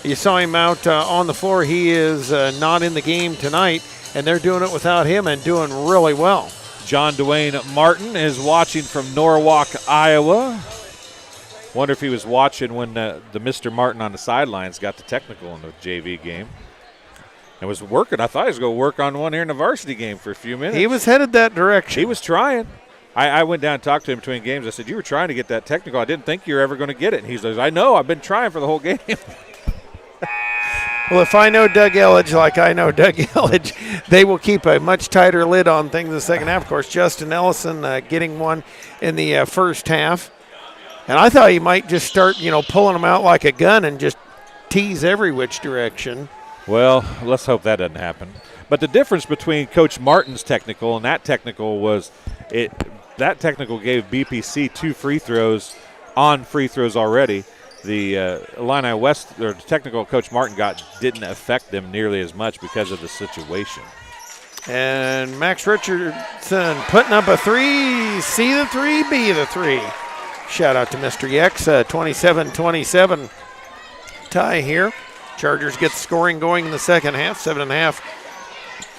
you saw him out on the floor. He is not in the game tonight, and they're doing it without him and doing really well. John Dwayne Martin is watching from Norwalk, Iowa. Wonder if he was watching when the Mr. Martin on the sidelines got the technical in the JV game and was working. I thought he was going to work on one here in the varsity game for a few minutes. He was headed that direction. He was trying. I went down and talked to him between games. I said, you were trying to get that technical. I didn't think you were ever going to get it. And he says, I know. I've been trying for the whole game. Well, if I know Doug Elledge like I know Doug Elledge, they will keep a much tighter lid on things in the second half. Of course, Justin Ellison getting one in the first half. And I thought he might just start, pulling them out like a gun and just tease every which direction. Well, let's hope that doesn't happen. But the difference between Coach Martin's technical and that technical was that technical gave BPC 2 free throws on free throws already. the Illini West, or technical coach Martin got, didn't affect them nearly as much because of the situation. And Max Richardson putting up a 3. See the 3, be the 3. Shout out to Mr. Yex. 27-27 tie here. Chargers get the scoring going in the second half. 7.5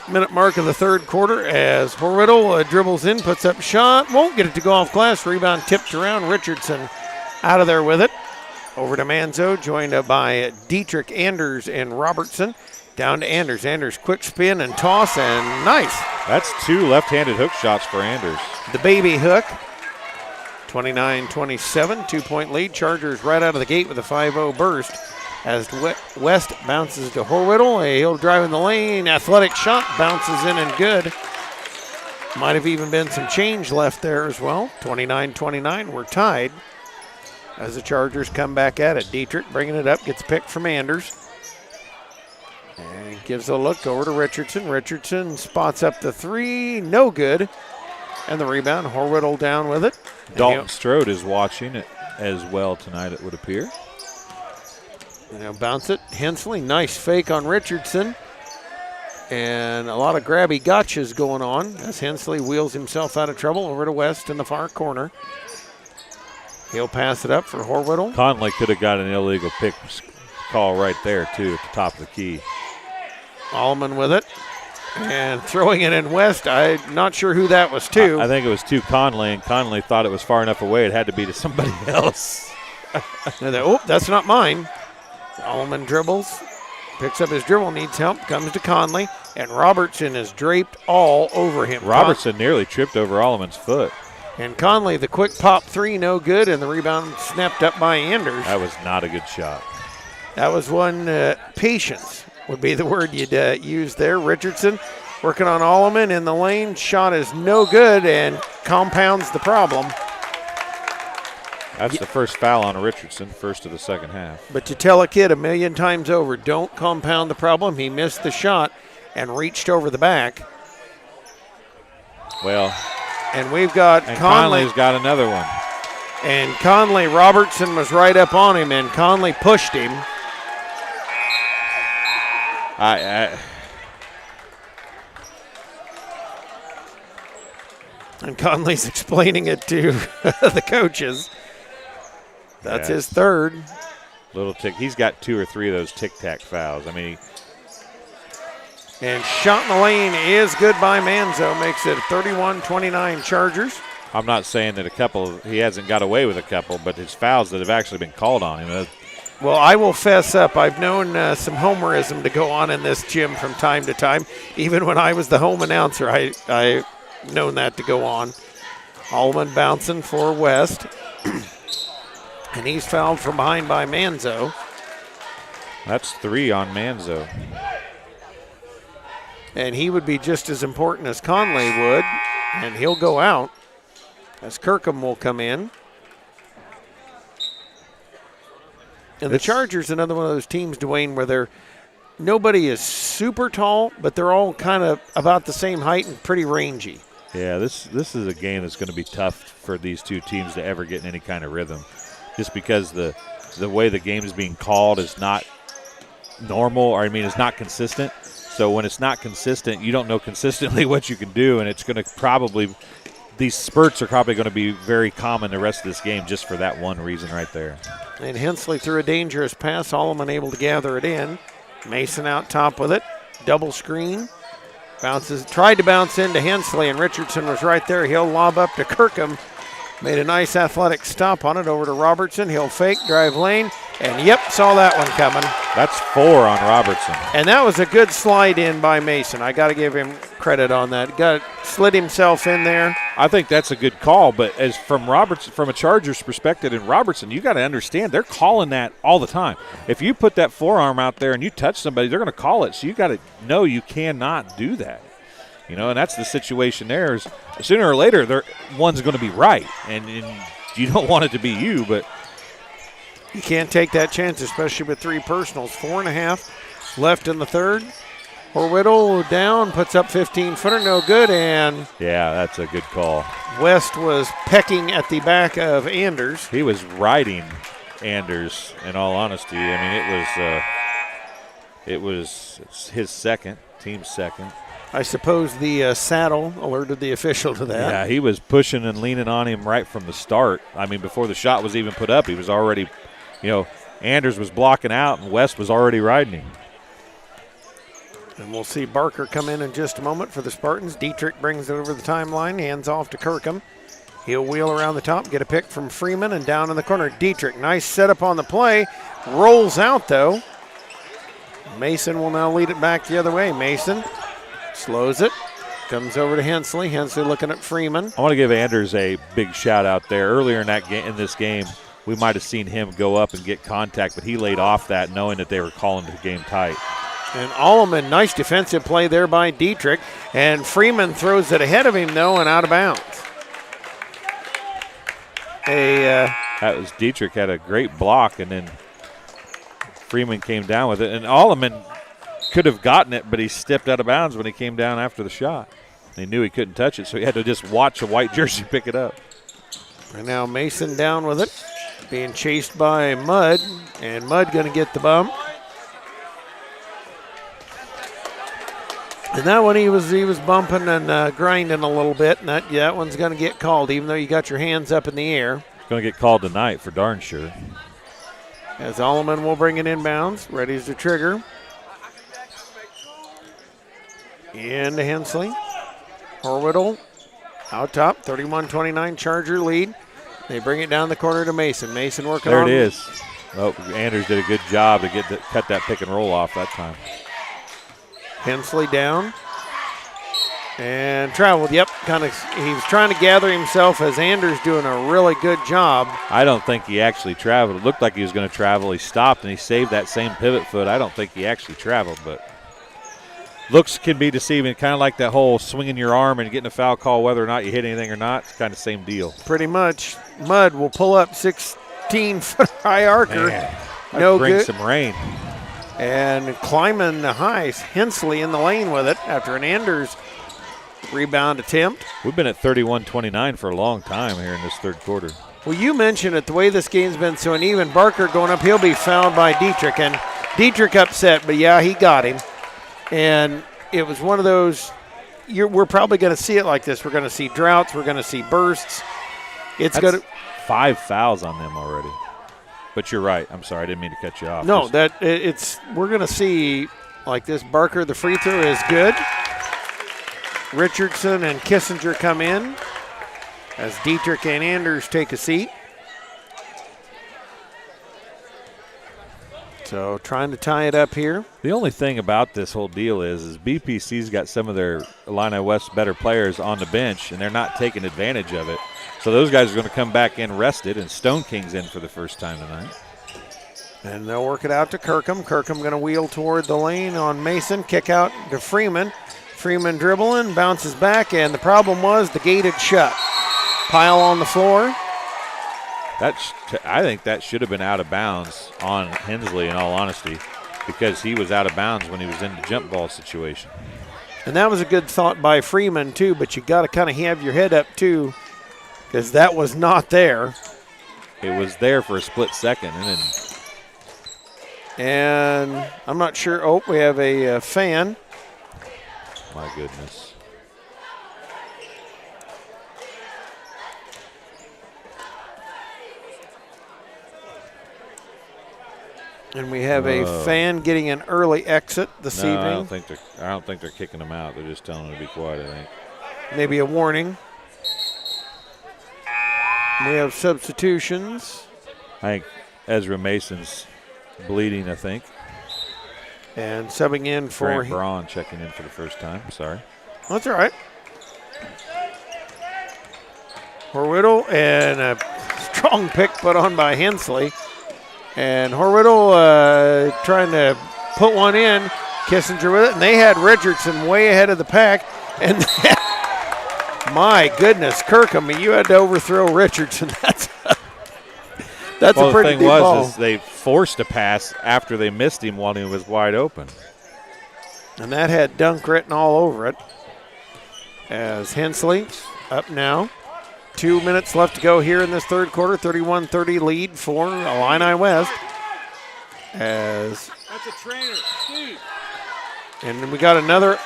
minute mark of the third quarter as Horwittle dribbles in, puts up shot, won't get it to go off glass. Rebound tipped around. Richardson out of there with it. Over to Manzo, joined by Dietrich, Anders, and Robertson. Down to Anders. Anders, quick spin and toss, and nice. That's 2 left-handed hook shots for Anders. The baby hook. 29-27, 2-point lead. Chargers right out of the gate with a 5-0 burst as West bounces to Horwittle. He'll drive in the lane. Athletic shot bounces in and good. Might have even been some change left there as well. 29-29, we're tied as the Chargers come back at it. Dietrich bringing it up, gets picked from Anders. And gives a look over to Richardson. Richardson spots up the 3, no good. And the rebound, Horwittle down with it. Dalton Strode is watching it as well tonight, it would appear. And he'll bounce it. Hensley, nice fake on Richardson. And a lot of grabby gotchas going on as Hensley wheels himself out of trouble over to West in the far corner. He'll pass it up for Horwittle. Conley could have got an illegal pick call right there, too, at the top of the key. Allman with it. And throwing it in West. I'm not sure who that was to. I think it was to Conley, and Conley thought it was far enough away. It had to be to somebody else. Oh, that's not mine. Allman dribbles. Picks up his dribble, needs help, comes to Conley, and Robertson is draped all over him. Robertson nearly tripped over Allman's foot. And Conley, the quick pop 3, no good, and the rebound snapped up by Anders. That was not a good shot. That was one, patience would be the word you'd use there. Richardson working on Allman in the lane. Shot is no good and compounds the problem. That's the first foul on Richardson, first of the second half. But you tell a kid a million times over, don't compound the problem. He missed the shot and reached over the back. Well, and we've got Conley's got another one. And Conley, Robertson was right up on him, and Conley pushed him. And Conley's explaining it to the coaches. That's his third. Little tick. He's got 2 or 3 of those tic-tac fouls. I mean, and shot in the lane is good by Manzo. Makes it 31-29 Chargers. I'm not saying that he hasn't got away with a couple, but his fouls that have actually been called on him. Well, I will fess up. I've known some homerism to go on in this gym from time to time. Even when I was the home announcer, I known that to go on. Allman bouncing for West. And he's fouled from behind by Manzo. That's 3 on Manzo. And he would be just as important as Conley would. And he'll go out as Kirkham will come in. And the Chargers, another one of those teams, Dwayne, where nobody is super tall, but they're all kind of about the same height and pretty rangy. Yeah, this is a game that's going to be tough for these two teams to ever get in any kind of rhythm, just because the way the game is being called is not normal, or it's not consistent. So when it's not consistent, you don't know consistently what you can do, and it's going to these spurts are probably going to be very common the rest of this game just for that one reason right there. And Hensley threw a dangerous pass. Allman able to gather it in. Mason out top with it. Double screen. Tried to bounce into Hensley, and Richardson was right there. He'll lob up to Kirkham. Made a nice athletic stop on it over to Robertson. He'll fake, drive lane, and saw that one coming. That's 4 on Robertson. And that was a good slide in by Mason. I got to give him credit on that. Slid himself in there. I think that's a good call, but as from a Chargers perspective and Robertson, you got to understand they're calling that all the time. If you put that forearm out there and you touch somebody, they're going to call it. So you got to know you cannot do that. And that's the situation there. Is sooner or later, one's going to be right, and you don't want it to be you, but you can't take that chance, especially with 3 personals. 4.5 left in the third. Horwittle down, puts up 15-footer, no good, and yeah, that's a good call. West was pecking at the back of Anders. He was riding Anders, in all honesty. I mean, it was his second, team's second. I suppose the saddle alerted the official to that. Yeah, he was pushing and leaning on him right from the start. I mean, before the shot was even put up, he was already, Anders was blocking out and West was already riding him. And we'll see Barker come in just a moment for the Spartans. Dietrich brings it over the timeline, hands off to Kirkham. He'll wheel around the top, get a pick from Freeman, and down in the corner, Dietrich. Nice setup on the play. Rolls out, though. Mason will now lead it back the other way. Mason slows it, comes over to Hensley. Hensley looking at Freeman. I want to give Anders a big shout out there. Earlier in this game, we might have seen him go up and get contact, but he laid off that knowing that they were calling the game tight. And Alleman, nice defensive play there by Dietrich. And Freeman throws it ahead of him, though, and out of bounds. That was Dietrich had a great block, and then Freeman came down with it. And Alleman could have gotten it, but he stepped out of bounds when he came down after the shot. He knew he couldn't touch it, so he had to just watch a white jersey pick it up. And now Mason down with it, being chased by Mudd, and Mudd going to get the bump. And that one he was bumping and grinding a little bit, and that one's going to get called, even though you got your hands up in the air. It's going to get called tonight for darn sure. As Alleman will bring it inbounds, ready to trigger. Into Hensley. Horwittle out top, 31-29 Charger lead. They bring it down the corner to Mason. Mason working on. There it is. Oh, Anders did a good job to cut that pick and roll off that time. Hensley down and traveled. Yep, he was trying to gather himself as Anders doing a really good job. I don't think he actually traveled. It looked like he was going to travel. He stopped and he saved that same pivot foot. I don't think he actually traveled, but looks can be deceiving. Kind of like that whole swinging your arm and getting a foul call, whether or not you hit anything or not. It's kind of the same deal. Pretty much. Mudd will pull up 16-foot high archer. No bring good. Some rain. And climbing the highs, Hensley in the lane with it after an Anders rebound attempt. We've been at 31-29 for a long time here in this third quarter. Well, you mentioned it, the way this game's been so uneven. Barker going up, he'll be fouled by Dietrich. And Dietrich upset, but yeah, he got him. And it was one of those, we're probably going to see it like this. We're going to see droughts. We're going to see bursts. It's going to 5 fouls on them already. But you're right. I'm sorry. I didn't mean to cut you off. No, we're going to see like this. Barker, the free throw is good. Richardson and Kissinger come in as Dietrich and Anders take a seat. So trying to tie it up here. The only thing about this whole deal is BPC's got some of their Illini West better players on the bench, and they're not taking advantage of it. So those guys are going to come back in rested, and Stone King's in for the first time tonight. And they'll work it out to Kirkham. Kirkham going to wheel toward the lane on Mason. Kick out to Freeman. Freeman dribbling, bounces back, and the problem was the gate had shut. Pile on the floor. I think that should have been out of bounds on Hensley, in all honesty, because he was out of bounds when he was in the jump ball situation. And that was a good thought by Freeman, too, but you got to kind of have your head up, too, because that was not there. It was there for a split second. And I'm not sure. Oh, we have a fan. My goodness. And we have a fan getting an early exit this evening. I don't think they're kicking him out. They're just telling him to be quiet, I think. Maybe a warning. We have substitutions. I think Ezra Mason's bleeding, I think. And subbing in for Grant Braun checking in for the first time. Sorry. That's all right. Horwittle and a strong pick put on by Hensley. And Horwittle trying to put one in. Kissinger with it. And they had Richardson way ahead of the pack. And my goodness, Kirkham, you had to overthrow Richardson. That's a pretty deep ball. The thing was they forced a pass after they missed him while he was wide open. And that had dunk written all over it. As Hensley up now. 2 minutes left to go here in this third quarter. 31-30 lead for Illini West. As that's a trainer, Steve. And then we got another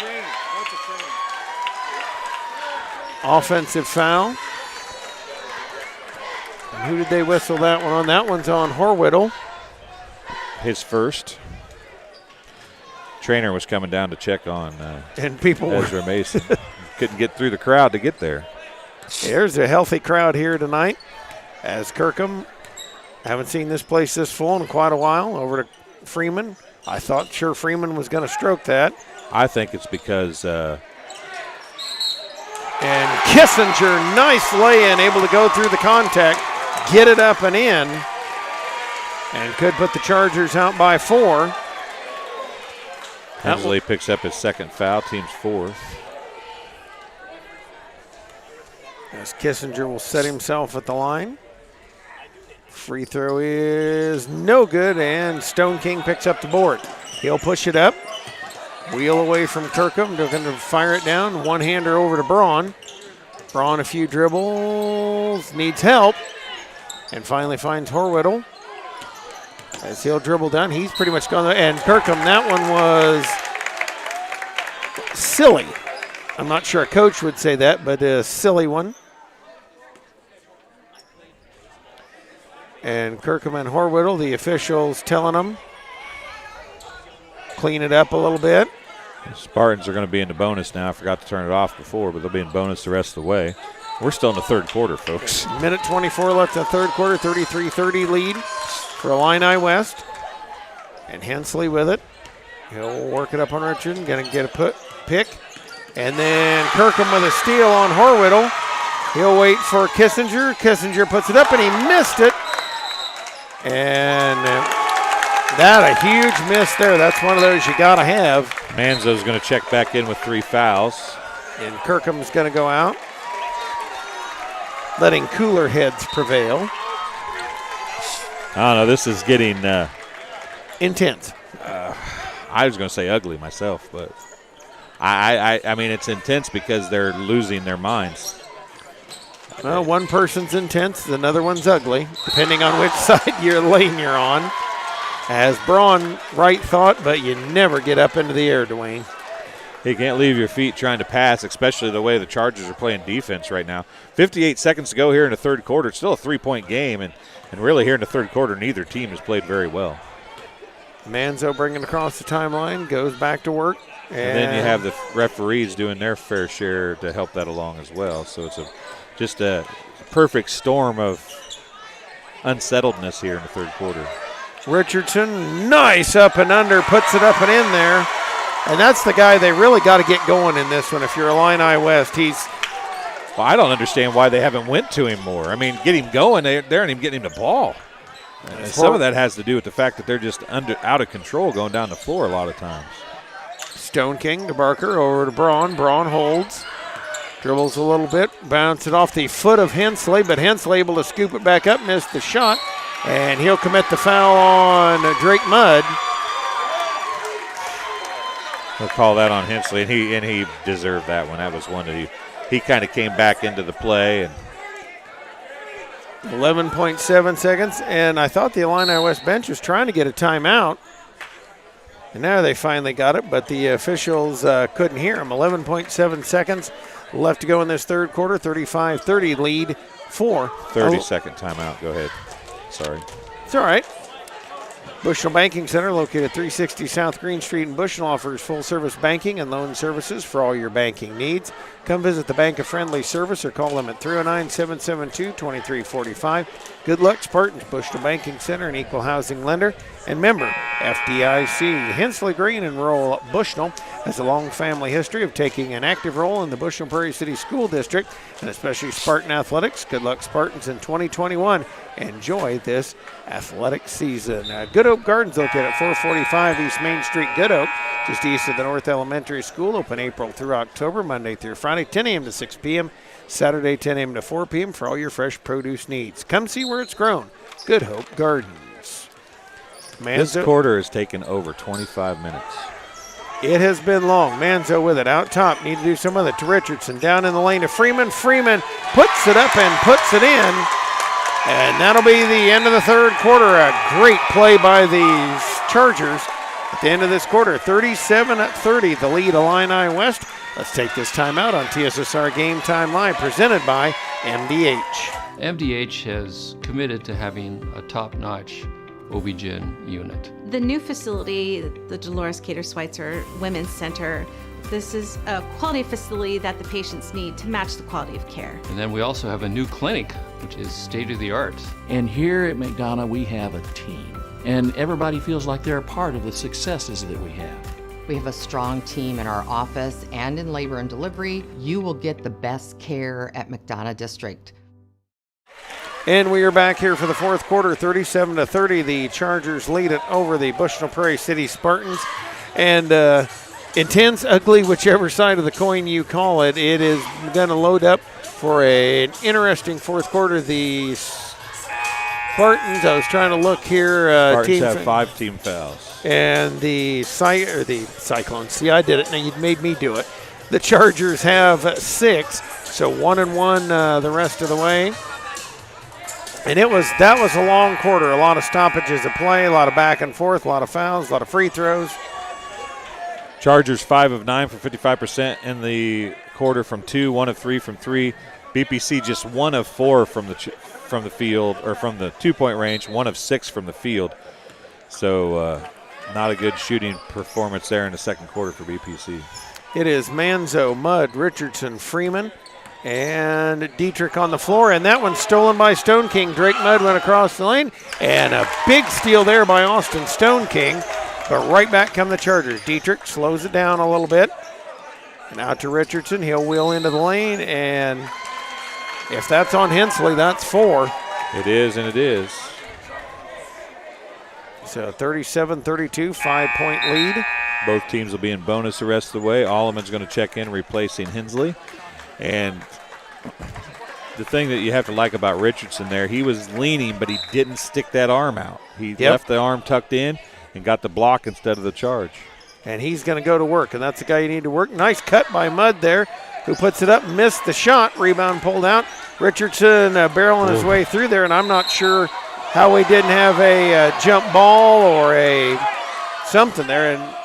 offensive foul. And who did they whistle that one on? That one's on Horwittle. His first. Trainer was coming down to check on and people Ezra Mason. Couldn't get through the crowd to get there. There's a healthy crowd here tonight as Kirkham, haven't seen this place this full in quite a while, over to Freeman. I thought sure Freeman was going to stroke that. I think it's because and Kissinger, nice lay-in, able to go through the contact, get it up and in, and could put the Chargers out by 4. Hensley picks up his second foul, team's 4th. As Kissinger will set himself at the line. Free throw is no good, and Stone King picks up the board. He'll push it up. Wheel away from Kirkham. They're going to fire it down. One-hander over to Braun. Braun a few dribbles, needs help, and finally finds Horwittle. As he'll dribble down, he's pretty much gone. And Kirkham, that one was silly. I'm not sure a coach would say that, but a silly one. And Kirkham and Horwittle, the officials telling them, clean it up a little bit. The Spartans are going to be in the bonus now. I forgot to turn it off before, but they'll be in bonus the rest of the way. We're still in the third quarter, folks. Minute 24 left in the third quarter, 33-30 lead for Illini West. And Hensley with it. He'll work it up on Richardson, going to get a pick. And then Kirkham with a steal on Horwittle. He'll wait for Kissinger. Kissinger puts it up, and he missed it. And that a huge miss there. That's one of those you got to have. Manzo's going to check back in with 3 fouls. And Kirkham's going to go out, letting cooler heads prevail. I don't know. This is getting intense. I was going to say ugly myself, but I mean it's intense because they're losing their minds. Well, one person's intense, another one's ugly, depending on which side your lane you're on. As Braun right thought, but you never get up into the air, Dwayne. You can't leave your feet trying to pass, especially the way the Chargers are playing defense right now. 58 seconds to go here in the third quarter. It's still a 3-point game, and really here in the third quarter, neither team has played very well. Manzo bringing across the timeline, goes back to work. And then you have the referees doing their fair share to help that along as well. So it's just a perfect storm of unsettledness here in the third quarter. Richardson, nice up and under, puts it up and in there. And that's the guy they really got to get going in this one. If you're Illini West, well, I don't understand why they haven't went to him more. I mean, get him going, they aren't even getting him the ball. And some of that has to do with the fact that they're just out of control going down the floor a lot of times. Stone King to Barker, over to Braun. Braun holds, dribbles a little bit, bounce it off the foot of Hensley, but Hensley able to scoop it back up, missed the shot, and he'll commit the foul on Drake Mudd. He'll call that on Hensley, and he deserved that one. That was one that he kind of came back into the play. And 11.7 seconds, and I thought the Illini West bench was trying to get a timeout. And now they finally got it, but the officials couldn't hear them. 11.7 seconds left to go in this third quarter. 35-30 lead for 30-second timeout. Go ahead. Sorry. It's all right. Bushnell Banking Center, located at 360 South Green Street in Bushnell, offers full-service banking and loan services for all your banking needs. Come visit the Bank of Friendly Service or call them at 309-772-2345. Good luck, Spartans. Bushnell Banking Center, an equal housing lender and member FDIC. Hensley Green in rural Bushnell has a long family history of taking an active role in the Bushnell Prairie City School District and especially Spartan athletics. Good luck, Spartans, in 2021. Enjoy this athletic season. Good Oak Gardens located at 445 East Main Street, Good Oak, just east of the North Elementary School. Open April through October, Monday through Friday, 10 a.m. to 6 p.m., Saturday, 10 a.m. to 4 p.m. for all your fresh produce needs. Come see where it's grown. Good Hope Gardens. This quarter has taken over 25 minutes. It has been long. Manzo with it out top. Need to do some of it to Richardson. Down in the lane to Freeman. Freeman puts it up and puts it in. And that'll be the end of the third quarter. A great play by the Chargers. At the end of this quarter, 37-30, the lead, Illini West. Let's take this time out on TSSR Game Time Live, presented by MDH. MDH has committed to having a top-notch OB-GYN unit. The new facility, the Dolores Cater Schweitzer Women's Center, this is a quality facility that the patients need to match the quality of care. And then we also have a new clinic, which is state-of-the-art. And here at McDonough, we have a team. And everybody feels like they're a part of the successes that we have. We have a strong team in our office and in labor and delivery. You will get the best care at McDonough District. And we are back here for the fourth quarter, 37-30. The Chargers lead it over the Bushnell Prairie City Spartans. And intense, ugly, whichever side of the coin you call it, it is going to load up for an interesting fourth quarter. The Spartans, I was trying to look here. Spartans have 5 team fouls. And the Cyclones, see, I did it. Now you made me do it. The Chargers have 6, so 1-1 the rest of the way. And that was a long quarter. A lot of stoppages of play, a lot of back and forth, a lot of fouls, a lot of free throws. Chargers 5 of 9 for 55% in the quarter from 2, 1 of 3 from 3. BPC just 1 of 4 from the field, or from the 2-point range, 1 of 6 from the field. So not a good shooting performance there in the second quarter for BPC. It is Manzo, Mudd, Richardson, Freeman, and Dietrich on the floor. And that one's stolen by Stone King. Drake Mudd went across the lane. And a big steal there by Austin Stone King. But right back come the Chargers. Dietrich slows it down a little bit. And out to Richardson. He'll wheel into the lane. And if that's on Hensley, that's 4. It is, and it is. So 37-32, 5-point lead. Both teams will be in bonus the rest of the way. Alleman's going to check in, replacing Hensley. And the thing that you have to like about Richardson there, he was leaning, but he didn't stick that arm out. He left the arm tucked in and got the block instead of the charge. And he's going to go to work, and that's the guy you need to work. Nice cut by Mudd there, who puts it up, missed the shot. Rebound pulled out. Richardson barreling his way through there, and I'm not sure how we didn't have a jump ball or a something there. And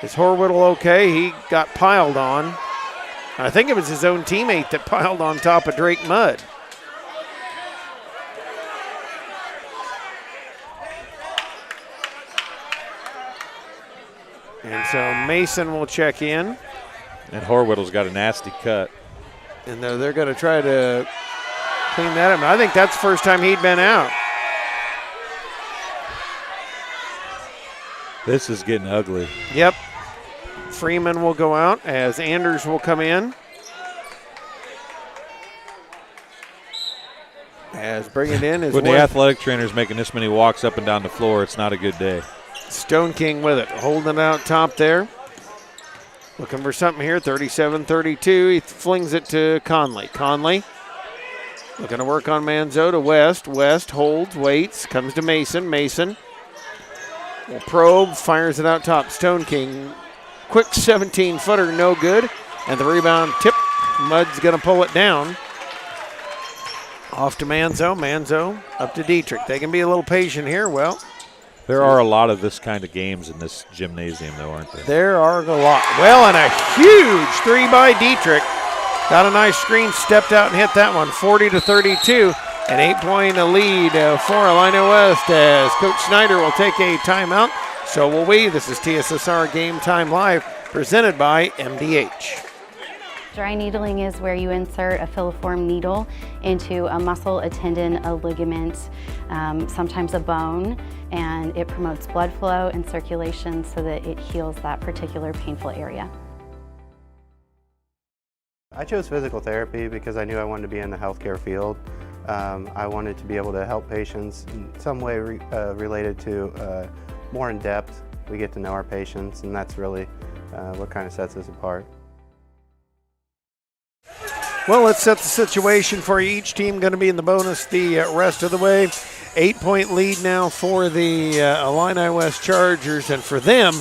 is Horwittle okay? He got piled on. I think it was his own teammate that piled on top of Drake Mudd. And so Mason will check in. And Horwhittle's got a nasty cut. And they're going to try to clean that up. I think that's the first time he'd been out. This is getting ugly. Yep. Freeman will go out as Anders will come in. As bringing in is when the athletic trainer's making this many walks up and down the floor, it's not a good day. Stone King with it, holding it out top there. Looking for something here, 37-32. He flings it to Conley. Conley looking to work on Manzo to West. West holds, waits, comes to Mason. Mason will probe, fires it out top. Stone King, quick 17-footer, no good. And the rebound tip, Mudd's going to pull it down. Off to Manzo. Manzo up to Dietrich. They can be a little patient here. Well, there are a lot of this kind of games in this gymnasium, though, aren't there? There are a lot. Well, and a huge 3 by Dietrich. Got a nice screen, stepped out and hit that one, 40-32. An 8-point lead for Illini West as Coach Snyder will take a timeout. So will we. This is TSSR Game Time Live, presented by MDH. Dry needling is where you insert a filiform needle into a muscle, a tendon, a ligament, sometimes a bone, and it promotes blood flow and circulation so that it heals that particular painful area. I chose physical therapy because I knew I wanted to be in the healthcare field. I wanted to be able to help patients in some way related to more in depth. We get to know our patients, and that's really what kind of sets us apart. Well, let's set the situation for you. Each team going to be in the bonus the rest of the way. 8-point lead now for the Illini West Chargers, and for them,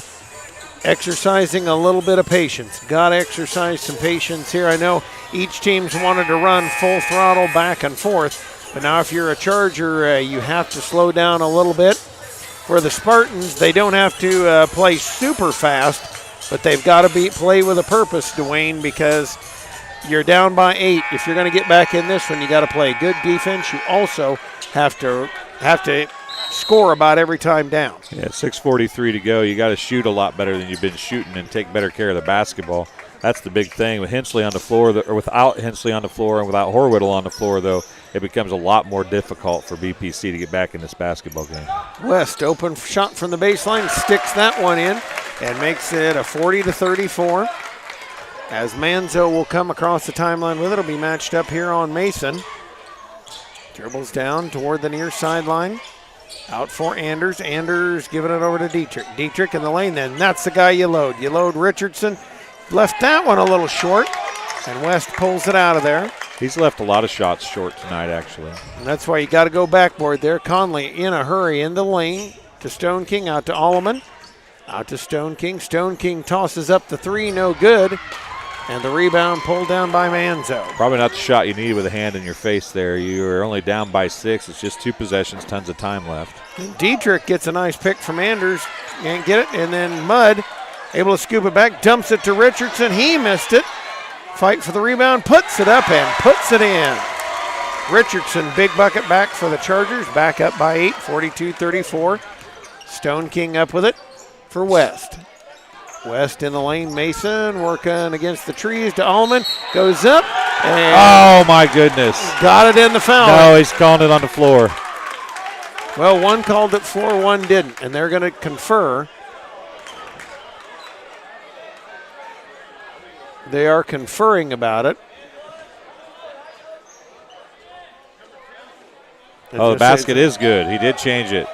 exercising a little bit of patience. Got to exercise some patience here. I know each team's wanted to run full throttle back and forth, but now if you're a Charger, you have to slow down a little bit. For the Spartans, they don't have to play super fast, but they've got to play with a purpose, Dwayne, because you're down by 8. If you're going to get back in this one, you got to play good defense. You also have to score about every time down. Yeah, 6:43 to go. You got to shoot a lot better than you've been shooting and take better care of the basketball. That's the big thing. With Hensley on the floor, or without Hensley on the floor and without Horwittle on the floor, though, it becomes a lot more difficult for BPC to get back in this basketball game. West, open shot from the baseline, sticks that one in and makes it a 40-34. As Manzo will come across the timeline with it. It'll be matched up here on Mason. Dribbles down toward the near sideline. Out for Anders. Anders giving it over to Dietrich. Dietrich in the lane then. That's the guy you load. You load Richardson. Left that one a little short, and West pulls it out of there. He's left a lot of shots short tonight, actually. And that's why you got to go backboard there. Conley in a hurry in the lane to Stone King, out to Alleman. Out to Stone King. Stone King tosses up the three, no good. And the rebound pulled down by Manzo. Probably not the shot you need with a hand in your face there. You are only down by 6. It's just 2 possessions, tons of time left. And Dietrich gets a nice pick from Anders. Can't get it. And then Mudd able to scoop it back, dumps it to Richardson. He missed it. Fight for the rebound, puts it up and puts it in. Richardson, big bucket back for the Chargers. Back up by 8, 42-34. Stone King up with it for West. West in the lane, Mason working against the trees to Allman. Goes up. And oh, my goodness. Got it in the foul. No, he's calling it on the floor. Well, one called it floor, one didn't, and they're going to confer. They are conferring about it. Oh, the basket is good. He did change it.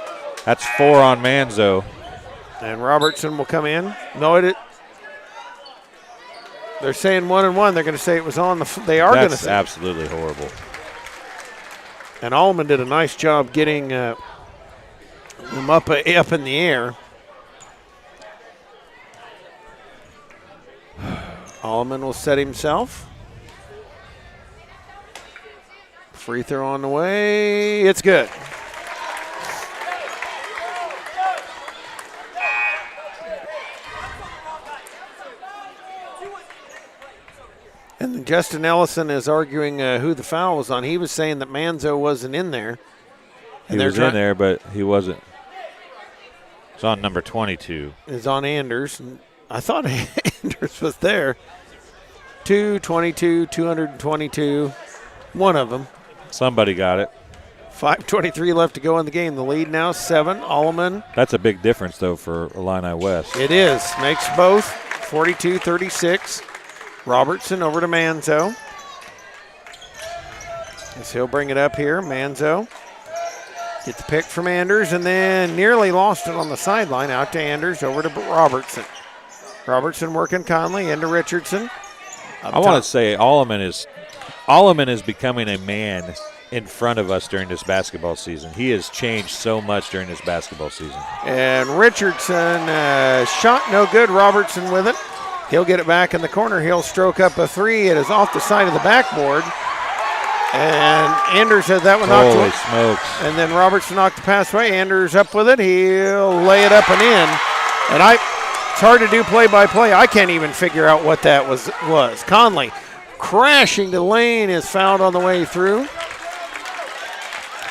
That's 4 on Manzo. And Robertson will come in. No, they're saying 1 and 1. They're going to say it was on the. They are going to say. That's absolutely horrible. And Allman did a nice job getting them up in the air. Allman will set himself. Free throw on the way. It's good. And Justin Ellison is arguing who the foul was on. He was saying that Manzo wasn't in there. And he was in there, but he wasn't. It's on number 22. It's on Anders. I thought Anders was there. 222, 222. One of them. Somebody got it. 5:23 left to go in the game. The lead now 7. Alleman. That's a big difference, though, for Illini West. It is. Makes both. 42-36. Robertson over to Manzo. As he'll bring it up here. Manzo gets the pick from Anders and then nearly lost it on the sideline. Out to Anders, over to Robertson. Robertson working Conley into Richardson. I want to say Alleman is becoming a man in front of us during this basketball season. He has changed so much during this basketball season. And Richardson shot no good. Robertson with it. He'll get it back in the corner. He'll stroke up a 3. It is off the side of the backboard. And Anders has that one knocked away. Holy smokes. And then Robertson knocked the pass away. Anders up with it. He'll lay it up and in. And it's hard to do play-by-play. I can't even figure out what that was. Conley crashing to lane is fouled on the way through.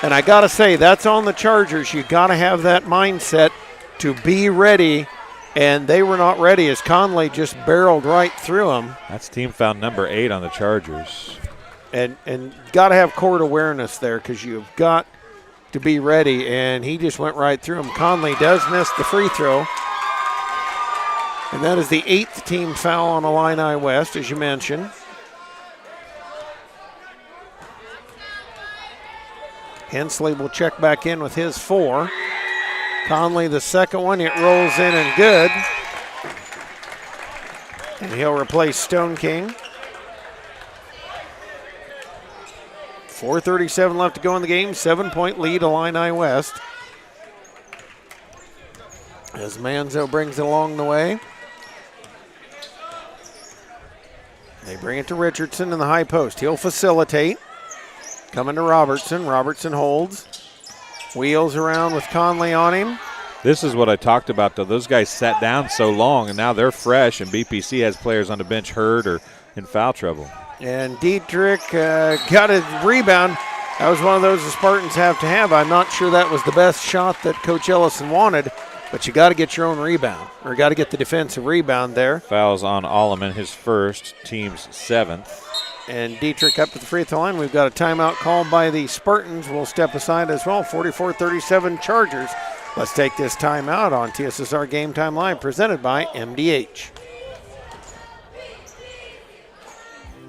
And I got to say, that's on the Chargers. You got to have that mindset to be ready. And they were not ready as Conley just barreled right through them. That's team foul number 8 on the Chargers. And got to have court awareness there because you've got to be ready. And he just went right through him. Conley does miss the free throw. And that is the 8th team foul on Illini West, as you mentioned. Hensley will check back in with his 4. Conley, the second one, it rolls in and good. And he'll replace Stone King. 4:37 left to go in the game. 7-point lead, Illini West. As Manzo brings it along the way. They bring it to Richardson in the high post. He'll facilitate. Coming to Robertson. Robertson holds. Wheels around with Conley on him. This is what I talked about, though. Those guys sat down so long, and now they're fresh, and BPC has players on the bench hurt or in foul trouble. And Dietrich got a rebound. That was one of those the Spartans have to have. I'm not sure that was the best shot that Coach Ellison wanted, but you got to get your own rebound, or got to get the defensive rebound there. Fouls on Alleman, his first, team's 7th. And Dietrich up to the free throw line. We've got a timeout called by the Spartans. We'll step aside as well. 44-37 Chargers. Let's take this timeout on TSSR Game Time Live, presented by MDH.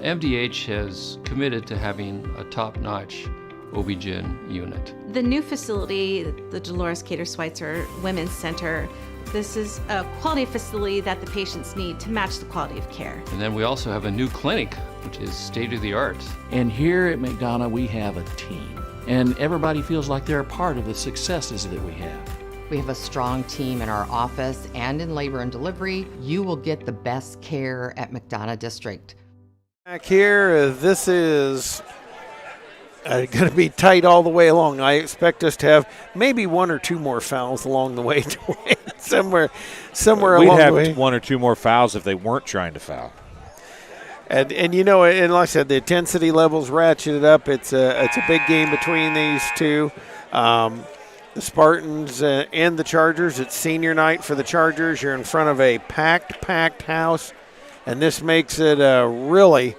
MDH has committed to having a top-notch OB-GYN unit. The new facility, the Dolores Cater Schweitzer Women's Center, this is a quality facility that the patients need to match the quality of care. And then we also have a new clinic, which is state-of-the-art. And here at McDonough, we have a team. And everybody feels like they're a part of the successes that we have. We have a strong team in our office and in labor and delivery. You will get the best care at McDonough District. Back here, this is going to be tight all the way along. I expect us to have maybe one or two more fouls along the way. somewhere We'd along have the way. one or two more fouls if they weren't trying to foul. And you know, and like I said, the intensity levels ratcheted up. It's a big game between these two. The Spartans and the Chargers. It's senior night for the Chargers. You're in front of a packed house, and this makes it really,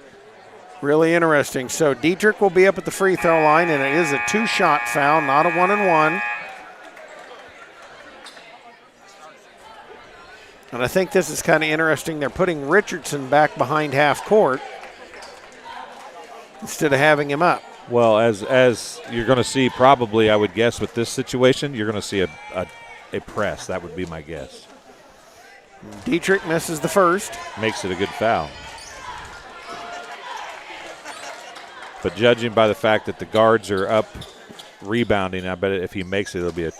really interesting. So Dietrich will be up at the free throw line, and it is a 2-shot foul, not a 1-and-1. And I think this is kind of interesting. They're putting Richardson back behind half court instead of having him up. Well, as you're going to see probably, I would guess, with this situation, you're going to see a press. That would be my guess. Dietrich misses the first. Makes it a good foul. But judging by the fact that the guards are up rebounding, I bet if he makes it, it'll be a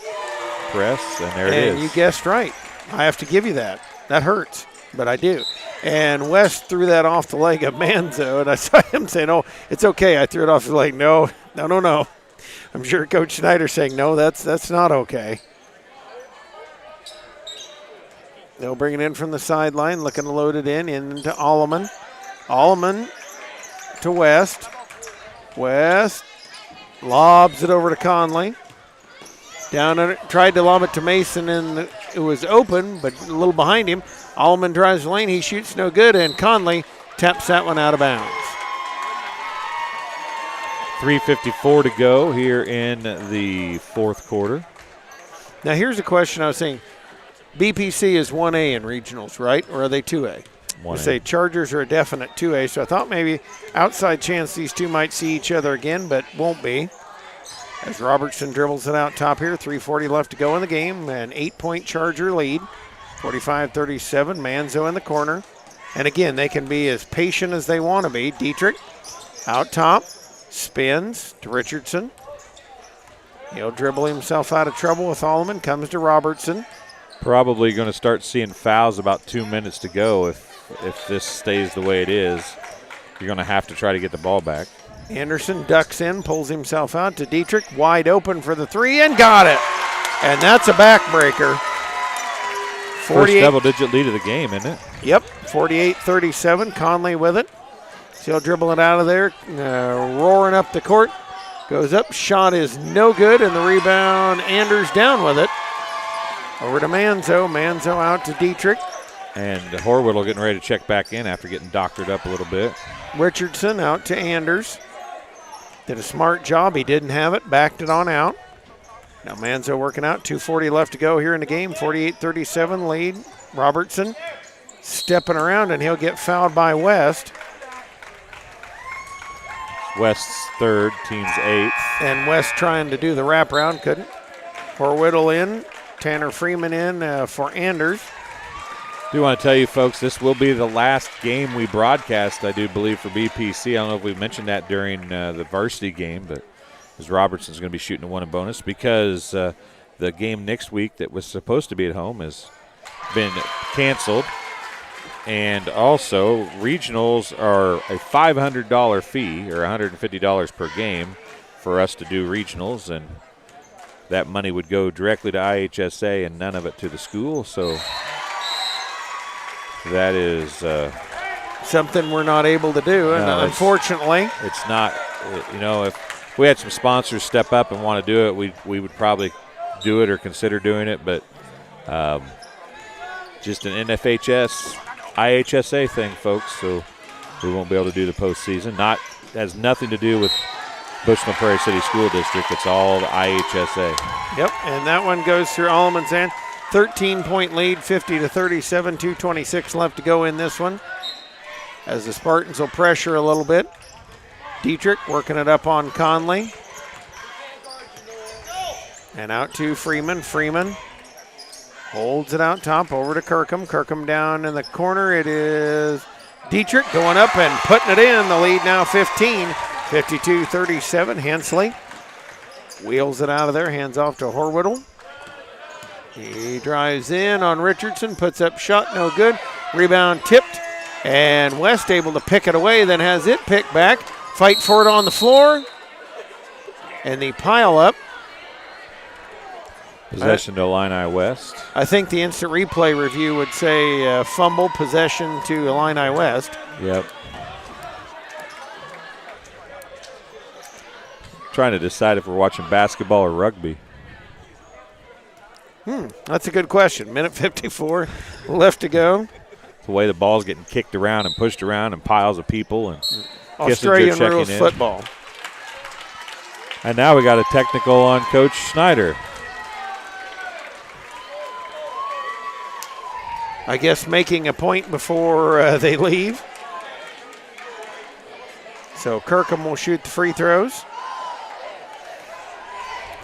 press, and there it is. And you guessed right. I have to give you that. That hurts, but I do. And West threw that off the leg of Manzo, and I saw him saying, "Oh, it's okay. I threw it off the leg." No. I'm sure Coach Schneider saying, "No, that's not okay." They'll bring it in from the sideline, looking to load it into Alleman. Alleman to West. West lobs it over to Conley. Down under, tried to lob it to Mason, and it was open, but a little behind him. Alleman drives the lane. He shoots no good, and Conley taps that one out of bounds. 3:54 to go here in the fourth quarter. Now, here's a question I was saying. BPC is 1A in regionals, right? Or are they 2A? 1A. I say Chargers are a definite 2A, so I thought maybe outside chance these two might see each other again, but won't be. As Robertson dribbles it out top here, 3:40 left to go in the game, an 8-point Charger lead, 45-37, Manzo in the corner. And again, they can be as patient as they want to be. Dietrich out top, spins to Richardson. He'll dribble himself out of trouble with Alleman, comes to Robertson. Probably going to start seeing fouls about 2 minutes to go if this stays the way it is. You're going to have to try to get the ball back. Anderson ducks in, pulls himself out to Dietrich, wide open for the three, and got it. And that's a backbreaker. First double-digit lead of the game, isn't it? Yep, 48-37, Conley with it. So he'll dribble it out of there, roaring up the court. Goes up, shot is no good, and the rebound, Anders down with it. Over to Manzo, Manzo out to Dietrich. And Horwittle getting ready to check back in after getting doctored up a little bit. Richardson out to Anders. Did a smart job. He didn't have it. Backed it on out. Now Manzo working out. 2:40 left to go here in the game. 48-37 lead. Robertson stepping around, and he'll get fouled by West. West's third, team's 8th. And West trying to do the wraparound, couldn't. Horwittle in. Tanner Freeman in for Anders. Do want to tell you folks, this will be the last game we broadcast, I do believe, for BPC. I don't know if we mentioned that during the varsity game, but as Robertson's going to be shooting a 1 in bonus because the game next week that was supposed to be at home has been canceled. And also, regionals are a $500 fee, or $150 per game, for us to do regionals, and that money would go directly to IHSA and none of it to the school. So that is something we're not able to do, and unfortunately, it's not. You know, if we had some sponsors step up and want to do it, we would probably do it or consider doing it. But just an NFHS, IHSA thing, folks. So we won't be able to do the postseason. Has nothing to do with Bushnell Prairie City School District. It's all the IHSA. Yep, and that one goes through Alleman's end. 13-point lead, 50-37, 2:26 left to go in this one. As the Spartans will pressure a little bit. Dietrich working it up on Conley. And out to Freeman. Freeman holds it out top over to Kirkham. Kirkham down in the corner. It is Dietrich going up and putting it in. The lead now 15. 52-37, Hensley wheels it out of there, hands off to Horwittle. He drives in on Richardson, puts up shot, no good. Rebound tipped, and West able to pick it away, then has it picked back. Fight for it on the floor, and the pile up. Possession to Illini West. I think the instant replay review would say fumble, possession to Illini West. Yep. Trying to decide if we're watching basketball or rugby. That's a good question. Minute 54 left to go. The way the ball's getting kicked around and pushed around and piles of people. And Australian rules football. And now we got a technical on Coach Schneider. I guess making a point before they leave. So Kirkham will shoot the free throws.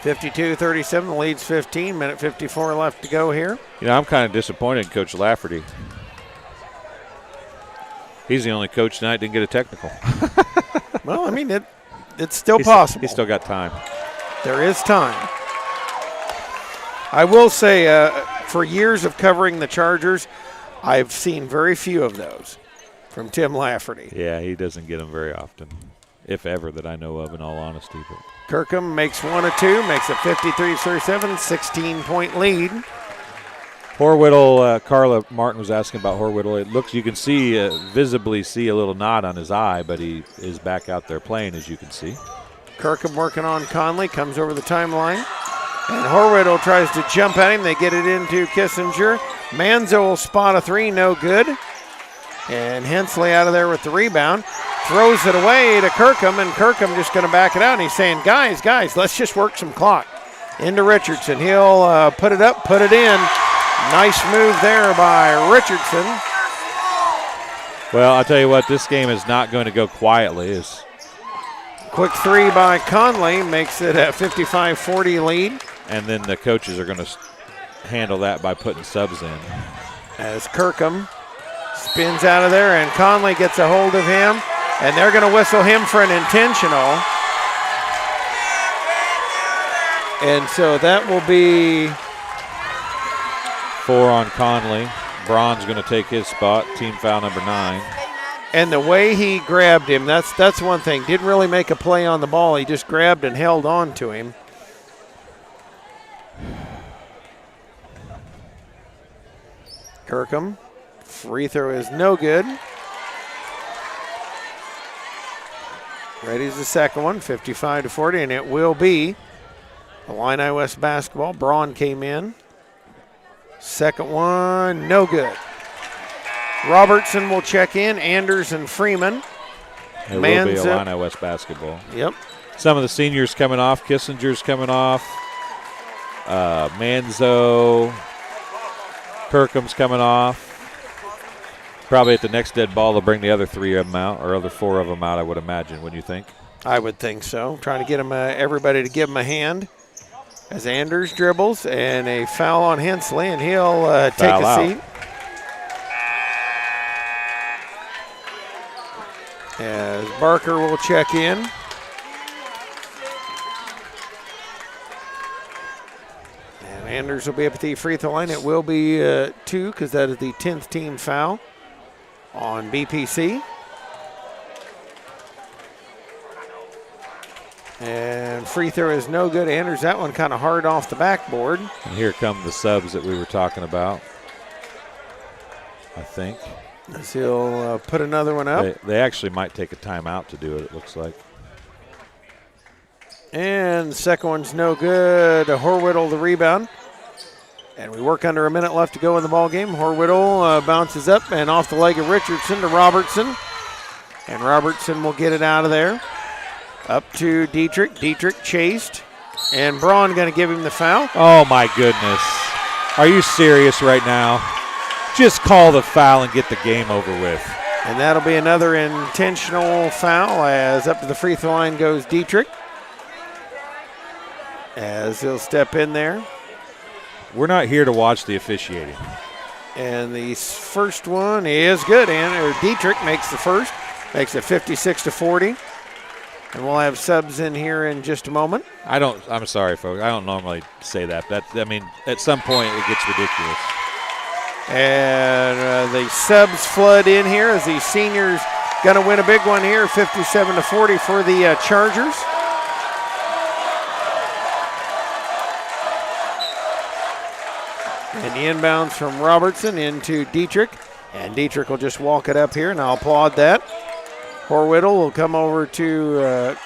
52-37, the lead's 15, minute 54 left to go here. You know, I'm kind of disappointed in Coach Lafferty. He's the only coach tonight didn't get a technical. Well, I mean, it's still possible. He's still got time. There is time. I will say, for years of covering the Chargers, I've seen very few of those from Tim Lafferty. Yeah, he doesn't get them very often, if ever, that I know of, in all honesty. But Kirkham makes one of two, makes a 53-37, 16-point lead. Horwittle, Carla Martin was asking about Horwittle. It looks, you can see, visibly see a little knot on his eye, but he is back out there playing, as you can see. Kirkham working on Conley, comes over the timeline. And Horwittle tries to jump at him. They get it into Kissinger. Manzo will spot a three, no good. And Hensley out of there with the rebound. Throws it away to Kirkham, and Kirkham just going to back it out. And he's saying, guys, let's just work some clock. Into Richardson. He'll put it up, put it in. Nice move there by Richardson. Well, I'll tell you what, this game is not going to go quietly. Quick three by Conley makes it a 55-40 lead. And then the coaches are going to handle that by putting subs in. As Kirkham spins out of there, and Conley gets a hold of him, and they're going to whistle him for an intentional. And so that will be 4 on Conley. Braun's going to take his spot, team foul number 9. And the way he grabbed him, that's one thing. Didn't really make a play on the ball. He just grabbed and held on to him. Kirkham, free throw is no good. Ready's the second one, 55-40, and it will be Illini West basketball. Braun came in. Second one, no good. Robertson will check in, Anders and Freeman. It will be Illini West basketball. Yep. Some of the seniors coming off. Kissinger's coming off. Manzo. Kirkham's coming off. Probably at the next dead ball, they'll bring the other 3 of them out, or other 4 of them out, I would imagine. Wouldn't you think? I would think so. Trying to get them, everybody to give him a hand. As Anders dribbles, and a foul on Hensley, and he'll take a seat. As Barker will check in. And Anders will be up at the free throw line. It will be 2 because that is the 10th team foul. on BPC. And free throw is no good. Enters that one kind of hard off the backboard. And here come the subs that we were talking about, I think. As he'll put another one up. They actually might take a timeout to do it, it looks like. And the second one's no good. Horwittle the rebound. And we work under a minute left to go in the ball game. Horwittle bounces up and off the leg of Richardson to Robertson. And Robertson will get it out of there. Up to Dietrich. Dietrich chased. And Braun going to give him the foul. Oh, my goodness. Are you serious right now? Just call the foul and get the game over with. And that'll be another intentional foul as up to the free throw line goes Dietrich. As he'll step in there. We're not here to watch the officiating. And the first one is good. And Dietrich makes the first. Makes it 56-40. And we'll have subs in here in just a moment. I'm sorry, folks. I don't normally say that. At some point it gets ridiculous. And the subs flood in here as the seniors going to win a big one here, 57-40 for the Chargers. And the inbounds from Robertson into Dietrich. And Dietrich will just walk it up here, and I'll applaud that. Horwittle will come over to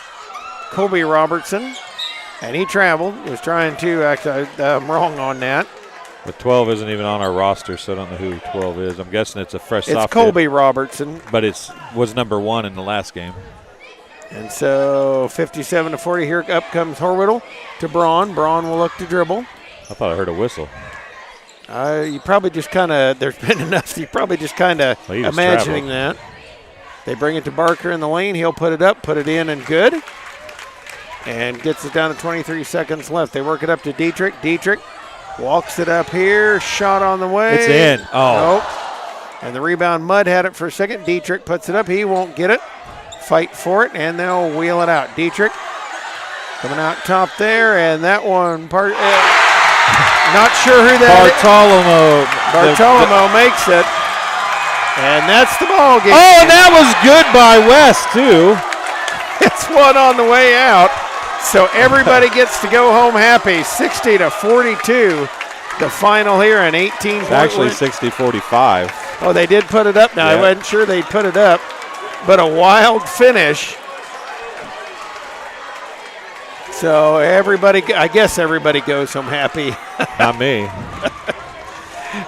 Colby Robertson. And he traveled. He was trying to, actually, I'm wrong on that. The 12 isn't even on our roster, so I don't know who 12 is. I'm guessing it's a fresh soft It's Colby Robertson. But it was number 1 in the last game. And so 57-40, here up comes Horwittle to Braun. Braun will look to dribble. I thought I heard a whistle. You probably just kind of, there's been enough, you probably just kind of imagining that. They bring it to Barker in the lane. He'll put it up, put it in, and good. And gets it down to 23 seconds left. They work it up to Dietrich. Dietrich walks it up here. Shot on the way. It's in. Oh. Nope. And the rebound, Mudd had it for a second. Dietrich puts it up. He won't get it. Fight for it, and they'll wheel it out. Dietrich coming out top there, and that one, not sure who that is. Bartolomo makes it. And that's the ball game. Oh, and that was good by West, too. It's one on the way out. So everybody gets to go home happy. 60-42, the final here, an 18-point Actually, win. 60-45. Oh, they did put it up. Now, I wasn't sure they'd put it up, but a wild finish. So everybody, I guess everybody goes home happy. Not me.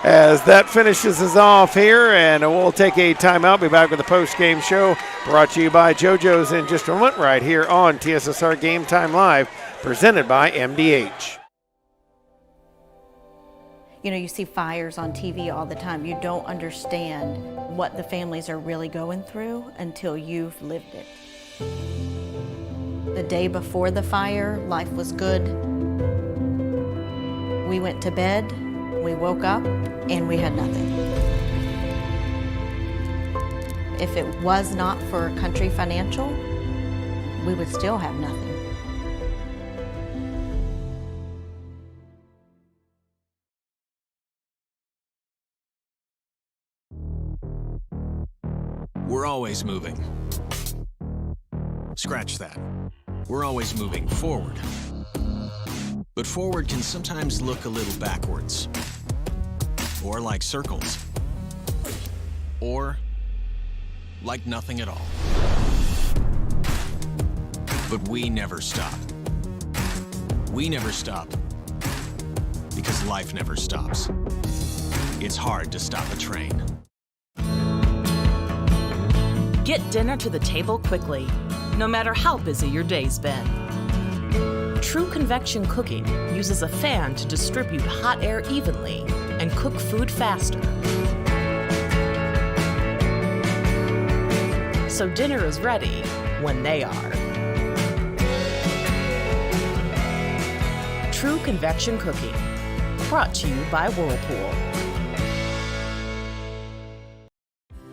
As that finishes us off here, and we'll take a timeout. Be back with the post-game show brought to you by JoJo's in just a moment right here on TSSR Game Time Live, presented by MDH. You know, you see fires on TV all the time. You don't understand what the families are really going through until you've lived it. The day before the fire, life was good. We went to bed. We woke up and we had nothing. If it was not for Country Financial, we would still have nothing. We're always moving. Scratch that. We're always moving forward. But forward can sometimes look a little backwards. Or like circles. Or like nothing at all. But we never stop. We never stop because life never stops. It's hard to stop a train. Get dinner to the table quickly, no matter how busy your day's been. True Convection Cooking uses a fan to distribute hot air evenly and cook food faster. So dinner is ready when they are. True Convection Cooking, brought to you by Whirlpool.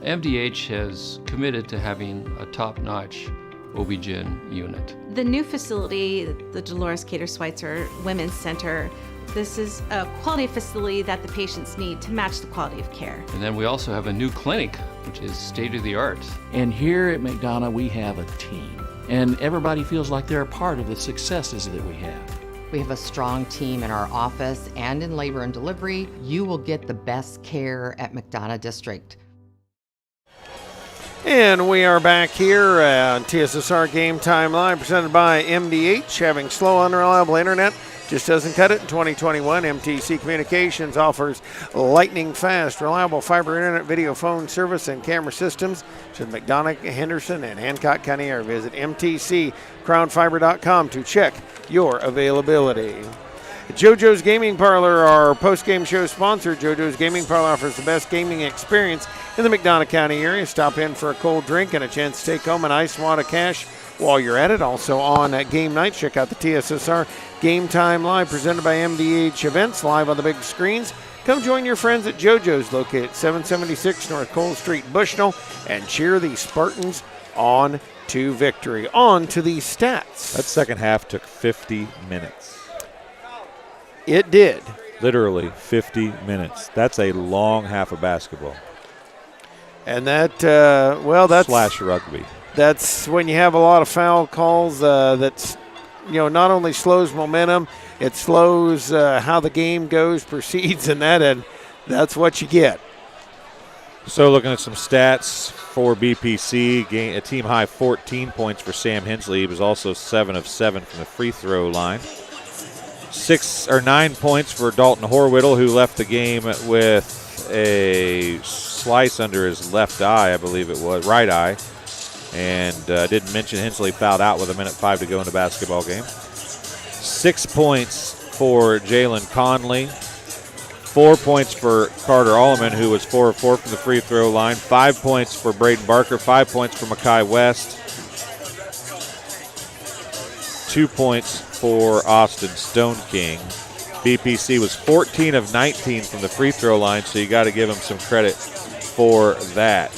MDH has committed to having a top-notch OB-GYN unit. The new facility, the Dolores Cater Schweitzer Women's Center, This is a quality facility that the patients need to match the quality of care. And then we also have a new clinic, which is state-of-the-art. And here at McDonough, we have a team. And everybody feels like they're a part of the successes that we have. We have a strong team in our office and in labor and delivery. You will get the best care at McDonough District. And we are back here on TSSR Game Time Live, presented by MDH. Having slow, unreliable internet just doesn't cut it in 2021. MTC Communications offers lightning fast, reliable fiber internet, video phone service, and camera systems to McDonough, Henderson, and Hancock County area. Visit mtccrownfiber.com to check your availability. JoJo's Gaming Parlor, our post-game show sponsor. JoJo's Gaming Parlor offers the best gaming experience in the McDonough County area. Stop in for a cold drink and a chance to take home an ice wad of cash while you're at it. Also on game night, check out the TSSR Game Time Live, presented by MDH Events, live on the big screens. Come join your friends at JoJo's, located at 776 North Cole Street, Bushnell, and cheer the Spartans on to victory. On to the stats. That second half took 50 minutes. It did. Literally 50 minutes. That's a long half of basketball. And that, that's slash rugby. That's when you have a lot of foul calls. That's, not only slows momentum, it slows how the game proceeds, and that's what you get. So looking at some stats for BPC, a team high 14 points for Sam Hensley. He was also 7 of 7 from the free throw line. 6 or 9 points for Dalton Horwittle, who left the game with a slice under his left eye, I believe it was, right eye. And didn't mention Hensley fouled out with 1:05 to go in the basketball game. 6 points for Jalen Conley. 4 points for Carter Alleman, who was 4 of 4 from the free throw line. 5 points for Braden Barker. 5 points for Makai West. 2 points for Austin Stone King. BPC was 14 of 19 from the free throw line, so you got to give him some credit for that.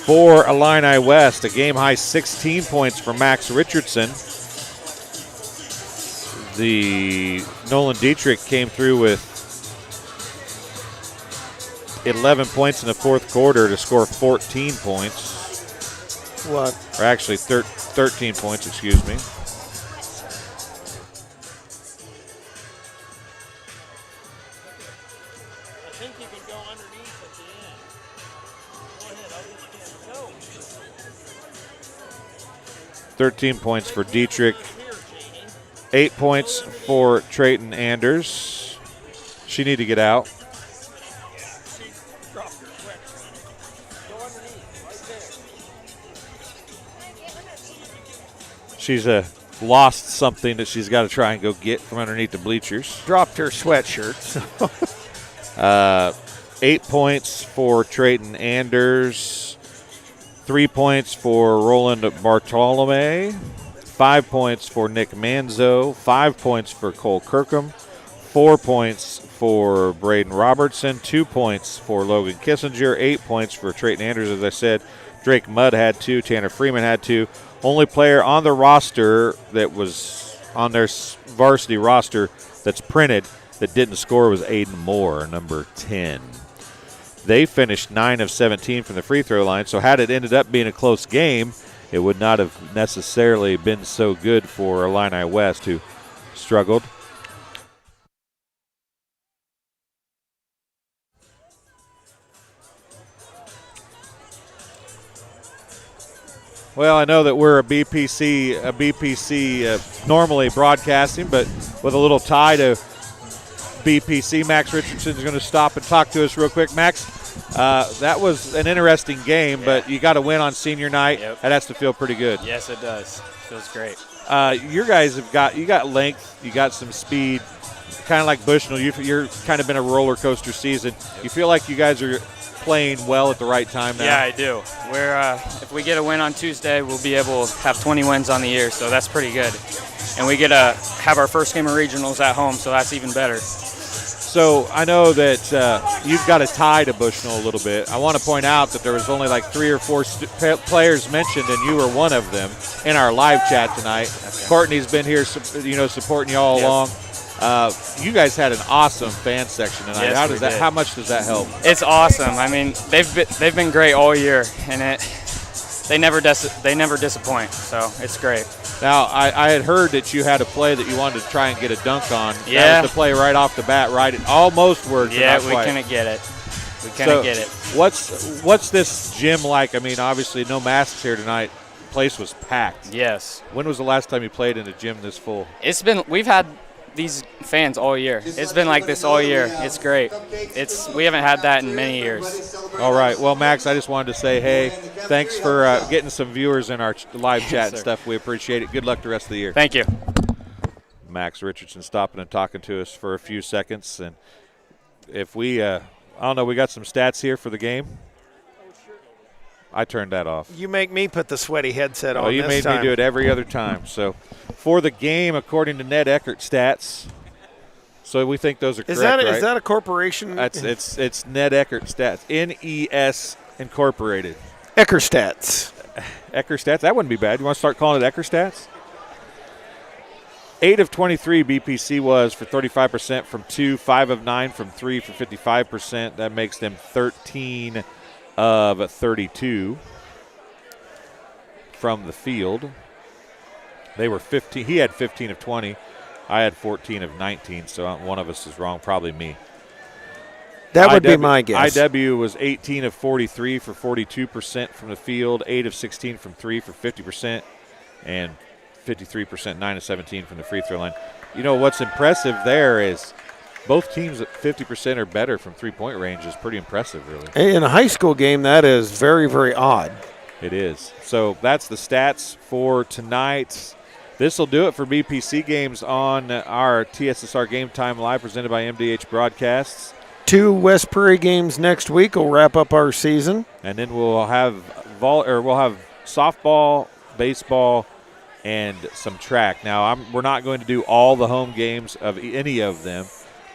For Illini West, a game-high 16 points for Max Richardson. The Nolan Dietrich came through with 11 points in the fourth quarter to score 14 points. What? Or actually 13 points, excuse me. I think you can go underneath at the end. Go ahead, I'll just go. 13 points for Dietrich. 8 points for Trayton Anders. She need to get out. She's lost something that she's got to try and go get from underneath the bleachers. Dropped her sweatshirt. 8 points for Trayton Anders. 3 points for Roland Bartolome. 5 points for Nick Manzo. 5 points for Cole Kirkham. 4 points for Braden Robertson. 2 points for Logan Kissinger. 8 points for Trayton Anders, as I said. Drake Mudd had 2. Tanner Freeman had 2. Only player on the roster that was on their varsity roster that's printed that didn't score was Aiden Moore, number 10. They finished 9 of 17 from the free throw line, so had it ended up being a close game, it would not have necessarily been so good for Illini West, who struggled. Well, I know that we're a BPC normally broadcasting, but with a little tie to BPC, Max Richardson is going to stop and talk to us real quick. Max, that was an interesting game, but you got to win on senior night. Yep. That has to feel pretty good. Yes, it does. Feels great. Your guys you got length, you got some speed, kind of like Bushnell. You're kind of been a roller coaster season. Yep. You feel like you guys are playing well at the right time now? Yeah, I do. We're if we get a win on Tuesday, we'll be able to have 20 wins on the year, so that's pretty good. And we get to have our first game of regionals at home, so that's even better. So I know that you've got a tie to Bushnell a little bit. I want to point out that there was only like 3 or 4 players mentioned, and you were one of them in our live chat tonight. Okay. Courtney's been here, supporting you all along. You guys had an awesome fan section tonight. Yes, How much does that help? It's awesome. I mean, they've been great all year, and they never disappoint. So it's great. Now, I had heard that you had a play that you wanted to try and get a dunk on. Yeah. That was the play right off the bat, right? It almost worked. Yeah, we couldn't get it. What's this gym like? I mean, obviously no masks here tonight. The place was packed. Yes. When was the last time you played in a gym this full? We've had these fans all year. It's been like this all year. It's great. We haven't had that in many years. All right. Well, Max, I just wanted to say, hey, thanks for getting some viewers in our live chat and stuff. We appreciate it. Good luck the rest of the year. Thank you. Max Richardson stopping and talking to us for a few seconds. And if we, I don't know, we got some stats here for the game. I turned that off. You make me put the sweaty headset on. You made me do it every other time. So for the game, according to Ned Eckert stats, so we think those are correct, right? Is that a corporation? It's Ned Eckert stats. NES Incorporated. Eckert stats. Eckert stats. That wouldn't be bad. You want to start calling it Eckert stats? 8 of 23 BPC was for 35% from 2, 5 of 9 from 3 for 55%. That makes them 13 of 32 from the field. They were 15. He had 15 of 20. I had 14 of 19, so one of us is wrong, probably me. That would be my guess. IW was 18 of 43 for 42% from the field, 8 of 16 from 3 for 50%, and 53%, 9 of 17 from the free throw line. You know, what's impressive there is both teams at 50% or better from three-point range is pretty impressive, really. In a high school game, that is very, very odd. It is. So that's the stats for tonight. This will do it for BPC games on our TSSR Game Time Live presented by MDH Broadcasts. 2 West Prairie games next week will wrap up our season. And then we'll have softball, baseball, and some track. Now, we're not going to do all the home games of any of them,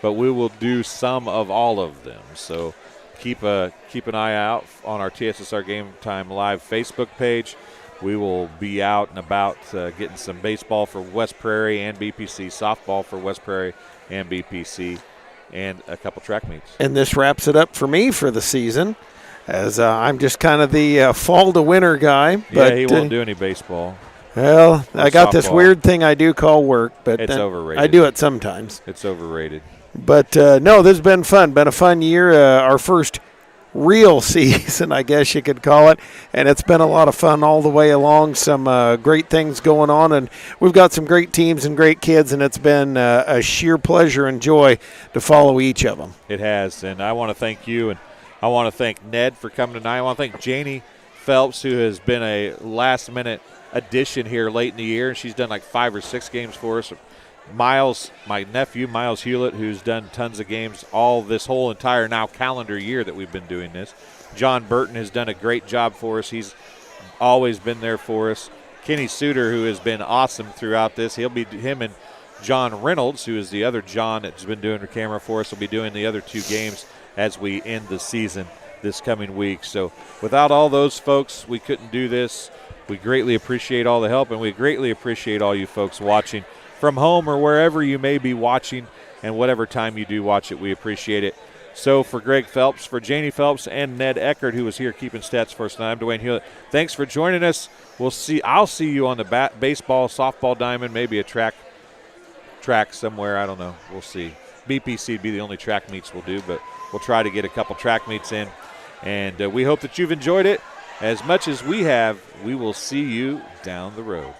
but we will do some of all of them. So keep an eye out on our TSSR Game Time Live Facebook page. We will be out and about getting some baseball for West Prairie and BPC, softball for West Prairie and BPC, and a couple track meets. And this wraps it up for me for the season, as I'm just kind of the fall to winter guy. But, yeah, he won't do any baseball. Well, I got softball. This weird thing I do call work, but it's overrated. I do it sometimes. It's overrated. But, no, this has been fun. Been a fun year. Our first real season, I guess you could call it. And it's been a lot of fun all the way along. Some great things going on. And we've got some great teams and great kids, and it's been a sheer pleasure and joy to follow each of them. It has. And I want to thank you, and I want to thank Ned for coming tonight. I want to thank Janie Phelps, who has been a last-minute addition here late in the year. She's done like 5 or 6 games for us. Miles, my nephew, Miles Hewlett, who's done tons of games all this whole entire now calendar year that we've been doing this. John Burton has done a great job for us. He's always been there for us. Kenny Suter, who has been awesome throughout this. Him and John Reynolds, who is the other John that's been doing the camera for us, will be doing the other 2 games as we end the season this coming week. So without all those folks, we couldn't do this. We greatly appreciate all the help, and we greatly appreciate all you folks watching from home or wherever you may be watching, and whatever time you do watch it, we appreciate it. So for Greg Phelps, for Janie Phelps, and Ned Eckert, who was here keeping stats for us tonight, I'm Dwayne Hewlett. Thanks for joining us. I'll see you on the baseball, softball diamond, maybe a track somewhere. I don't know. We'll see. BPC would be the only track meets we'll do, but we'll try to get a couple track meets in. And we hope that you've enjoyed it as much as we have. We will see you down the road.